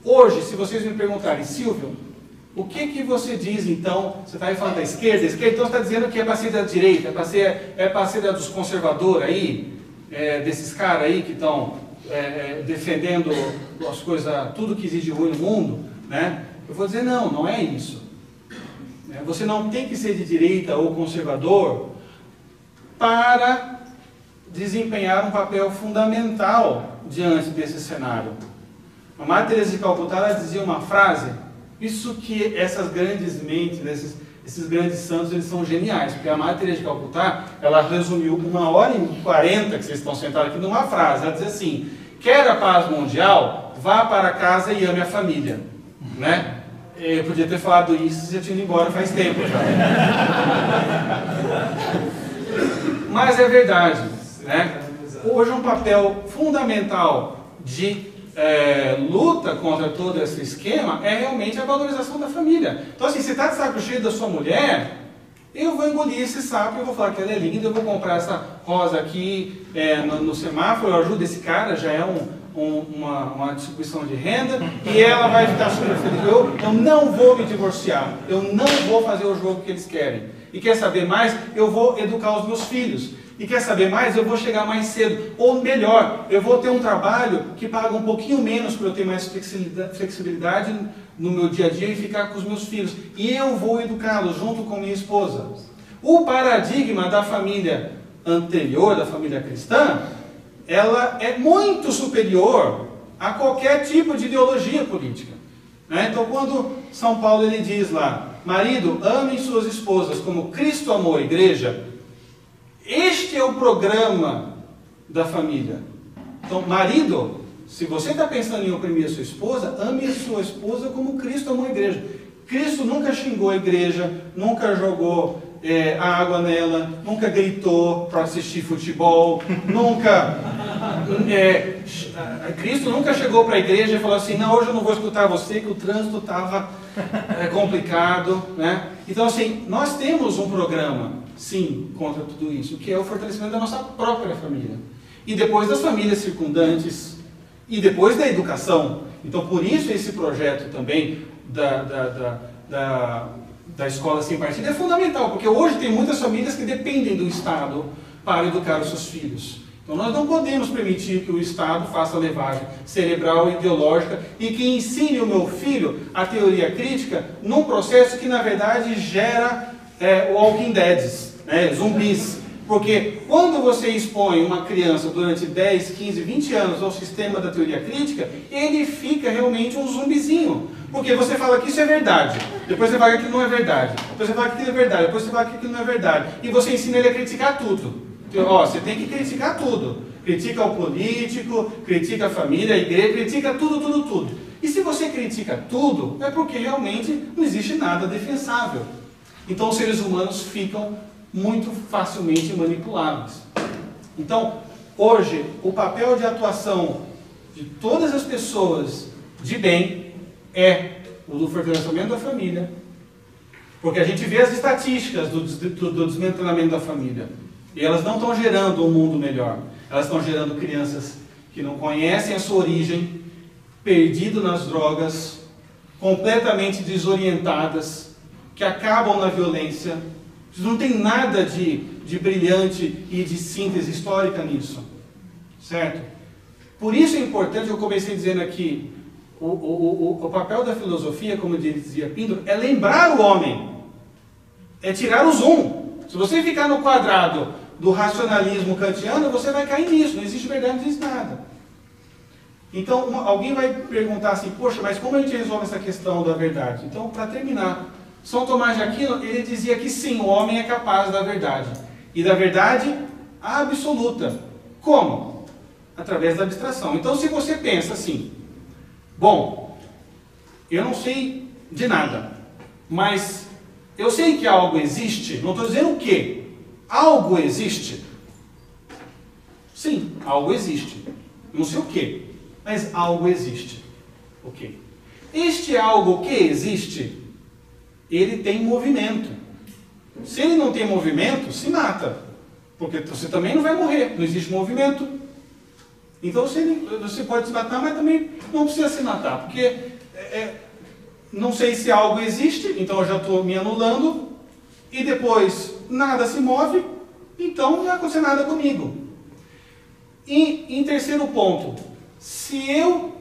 hoje, se vocês me perguntarem, Silvio, o que você diz então? Você está aí falando da esquerda, então você está dizendo que é para ser da direita, é para ser da dos conservadores aí, desses caras aí que estão defendendo as coisas, tudo que existe de ruim no mundo, né? Eu vou dizer, não é isso. Você não tem que ser de direita ou conservador para desempenhar um papel fundamental diante desse cenário. A Madre Teresa de Calcutá ela dizia uma frase, isso que essas grandes mentes, esses grandes santos, eles são geniais, porque a Madre Teresa de Calcutá, ela resumiu 1h40 que vocês estão sentados aqui numa frase, ela diz assim, quer a paz mundial, vá para casa e ame a família, né? Eu podia ter falado isso e já tinha ido embora faz tempo já. Mas é verdade, né? Hoje um papel fundamental de luta contra todo esse esquema é realmente a valorização da família. Então assim, você está de saco cheio da sua mulher, eu vou engolir esse sapo, eu vou falar que ela é linda, eu vou comprar essa rosa aqui no semáforo, eu ajudo esse cara, já é uma distribuição de renda, e ela vai ficar super feliz. Eu não vou me divorciar, eu não vou fazer o jogo que eles querem. E quer saber mais? Eu vou educar os meus filhos. E quer saber mais? Eu vou chegar mais cedo. Ou melhor, eu vou ter um trabalho que paga um pouquinho menos para eu ter mais flexibilidade no meu dia a dia e ficar com os meus filhos. E eu vou educá-los junto com minha esposa. O paradigma da família anterior, da família cristã, ela é muito superior a qualquer tipo de ideologia política. Né? Então, quando São Paulo ele diz lá, marido, amem suas esposas como Cristo amou a igreja, este é o programa da família. Então, marido, se você está pensando em oprimir a sua esposa, ame a sua esposa como Cristo amou a igreja. Cristo nunca xingou a igreja, nunca jogou a água nela, nunca gritou para assistir futebol, nunca Cristo nunca chegou para a igreja e falou assim, não, hoje eu não vou escutar você, que o trânsito estava complicado, né? Então, assim, nós temos um programa, sim, contra tudo isso, que é o fortalecimento da nossa própria família. E depois das famílias circundantes, e depois da educação. Então, por isso esse projeto também da escola sem partido é fundamental, porque hoje tem muitas famílias que dependem do Estado para educar os seus filhos. Então nós não podemos permitir que o Estado faça levagem cerebral e ideológica e que ensine o meu filho a teoria crítica num processo que na verdade gera walking deads, né, zumbis. Porque quando você expõe uma criança durante 10, 15, 20 anos ao sistema da teoria crítica, ele fica realmente um zumbizinho. Porque você fala que isso é verdade, depois você fala que aquilo não é verdade, depois você fala que aquilo é verdade, depois você fala que aquilo não é verdade. E você ensina ele a criticar tudo. Então, você tem que criticar tudo. Critica o político, critica a família, a igreja, critica tudo, tudo, tudo. E se você critica tudo, é porque realmente não existe nada defensável. Então os seres humanos ficam muito facilmente manipuláveis. Então, hoje, o papel de atuação de todas as pessoas de bem é o do fortalecimento da família, porque a gente vê as estatísticas do desmantelamento da família, e elas não estão gerando um mundo melhor, elas estão gerando crianças que não conhecem a sua origem, perdidas nas drogas, completamente desorientadas, que acabam na violência. Não tem nada de brilhante e de síntese histórica nisso, certo? Por isso é importante, eu comecei dizendo aqui, o papel da filosofia, como dizia Pindaro, é lembrar o homem, é tirar o zoom. Se você ficar no quadrado do racionalismo kantiano, você vai cair nisso, não existe verdade, não existe nada. Então, alguém vai perguntar assim, poxa, mas como a gente resolve essa questão da verdade? Então, para terminar, São Tomás de Aquino, ele dizia que sim, o homem é capaz da verdade. E da verdade absoluta. Como? Através da abstração. Então, se você pensa assim, bom, eu não sei de nada, mas eu sei que algo existe, não estou dizendo o quê? Algo existe. Sim, algo existe. Não sei o quê, mas algo existe. Ok. Este algo que existe, ele tem movimento. Se ele não tem movimento, se mata. Porque você também não vai morrer, não existe movimento. Então você pode se matar, mas também não precisa se matar. Porque não sei se algo existe, então eu já estou me anulando. E depois nada se move, então não vai acontecer nada comigo. E em terceiro ponto, se eu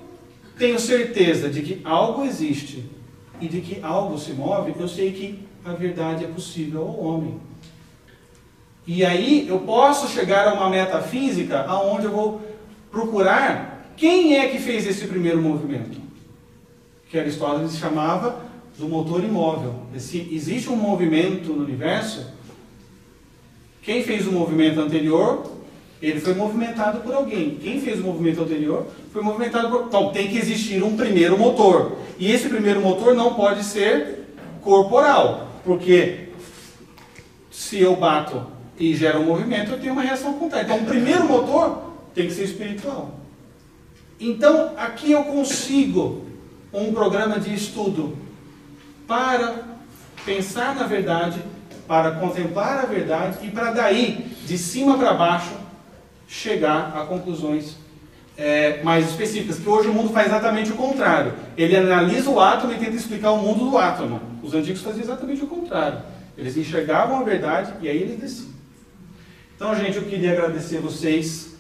tenho certeza de que algo existe e de que algo se move, eu sei que a verdade é possível ao homem. E aí eu posso chegar a uma metafísica onde eu vou procurar quem é que fez esse primeiro movimento. Que Aristóteles chamava do motor imóvel. Existe um movimento no universo. Quem fez o movimento anterior, ele foi movimentado por alguém. Quem fez o movimento anterior foi movimentado por... Então tem que existir um primeiro motor. E esse primeiro motor não pode ser corporal. Porque se eu bato e gera um movimento, eu tenho uma reação contrária. Então o primeiro motor tem que ser espiritual. Então aqui eu consigo um programa de estudo para pensar na verdade, para contemplar a verdade e para daí, de cima para baixo, chegar a conclusões mais específicas, que hoje o mundo faz exatamente o contrário. Ele analisa o átomo e tenta explicar o mundo do átomo. Os antigos faziam exatamente o contrário. Eles enxergavam a verdade e aí eles desciam. Então, gente, eu queria agradecer vocês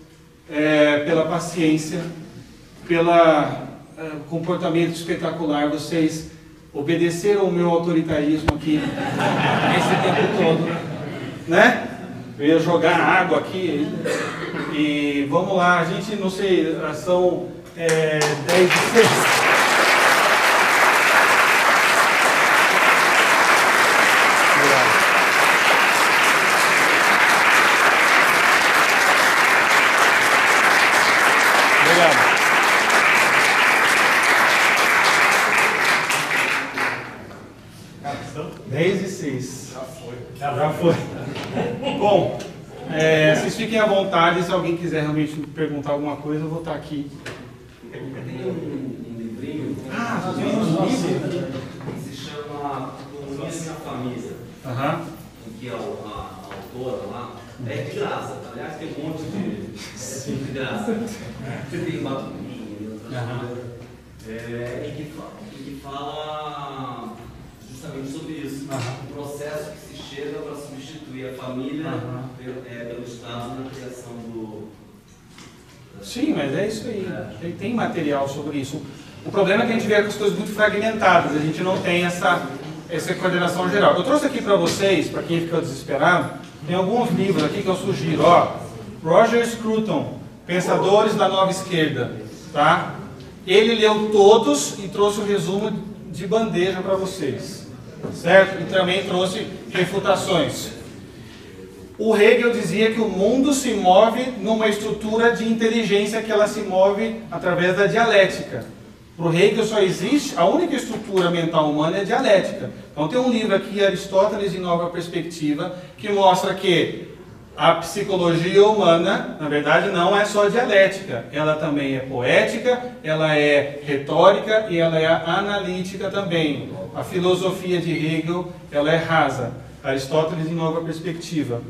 pela paciência, pelo comportamento espetacular. Vocês obedeceram o meu autoritarismo aqui esse tempo todo, né? Eu ia jogar água aqui e vamos lá, a gente, não sei, são 10h06. Obrigado. 10h06. Já foi. Bom, Vocês fiquem à vontade, se alguém quiser realmente perguntar alguma coisa, eu vou estar aqui. Tem um livrinho que se chama Comunhas Minha Família, em que a autora lá é de graça. Aliás, tem um monte de graça. Tem batuquinha e outras coisas. Em que fala justamente sobre isso. O processo que se chega para substituir a família pelo Estado na criação do... Sim, mas é isso aí. Tem material sobre isso. O problema é que a gente vê as coisas muito fragmentadas, a gente não tem essa coordenação geral. Eu trouxe aqui para vocês, para quem ficou desesperado, tem alguns livros aqui que eu sugiro. Roger Scruton, Pensadores da Nova Esquerda. Tá? Ele leu todos e trouxe o resumo de bandeja para vocês. Certo? E também trouxe refutações. O Hegel dizia que o mundo se move numa estrutura de inteligência que ela se move através da dialética. Para o Hegel só existe, a única estrutura mental humana é a dialética. Então tem um livro aqui, Aristóteles em Nova Perspectiva, que mostra que a psicologia humana, na verdade, não é só dialética. Ela também é poética, ela é retórica e ela é analítica também. A filosofia de Hegel, ela é rasa. Aristóteles em Nova Perspectiva.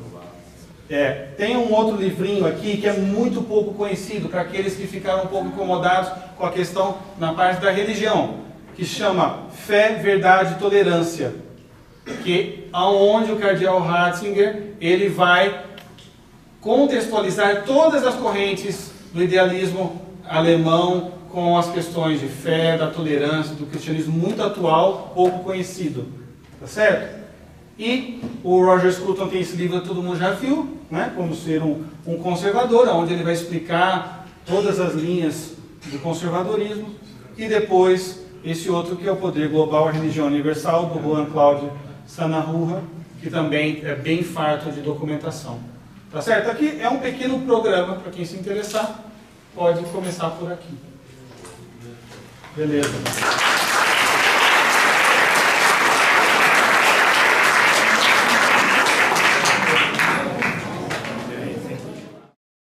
Tem um outro livrinho aqui que é muito pouco conhecido para aqueles que ficaram um pouco incomodados com a questão na parte da religião, que chama Fé, Verdade e Tolerância, que aonde o cardeal Ratzinger ele vai contextualizar todas as correntes do idealismo alemão com as questões de fé, da tolerância, do cristianismo muito atual, pouco conhecido, tá certo? E o Roger Scruton tem esse livro que todo mundo já viu, né? Como ser um conservador, onde ele vai explicar todas as linhas do conservadorismo. E depois esse outro que é o Poder Global, a Religião Universal, do Juan Cláudio Sanahurra, que também é bem farto de documentação. Tá certo? Aqui é um pequeno programa, para quem se interessar, pode começar por aqui. Beleza.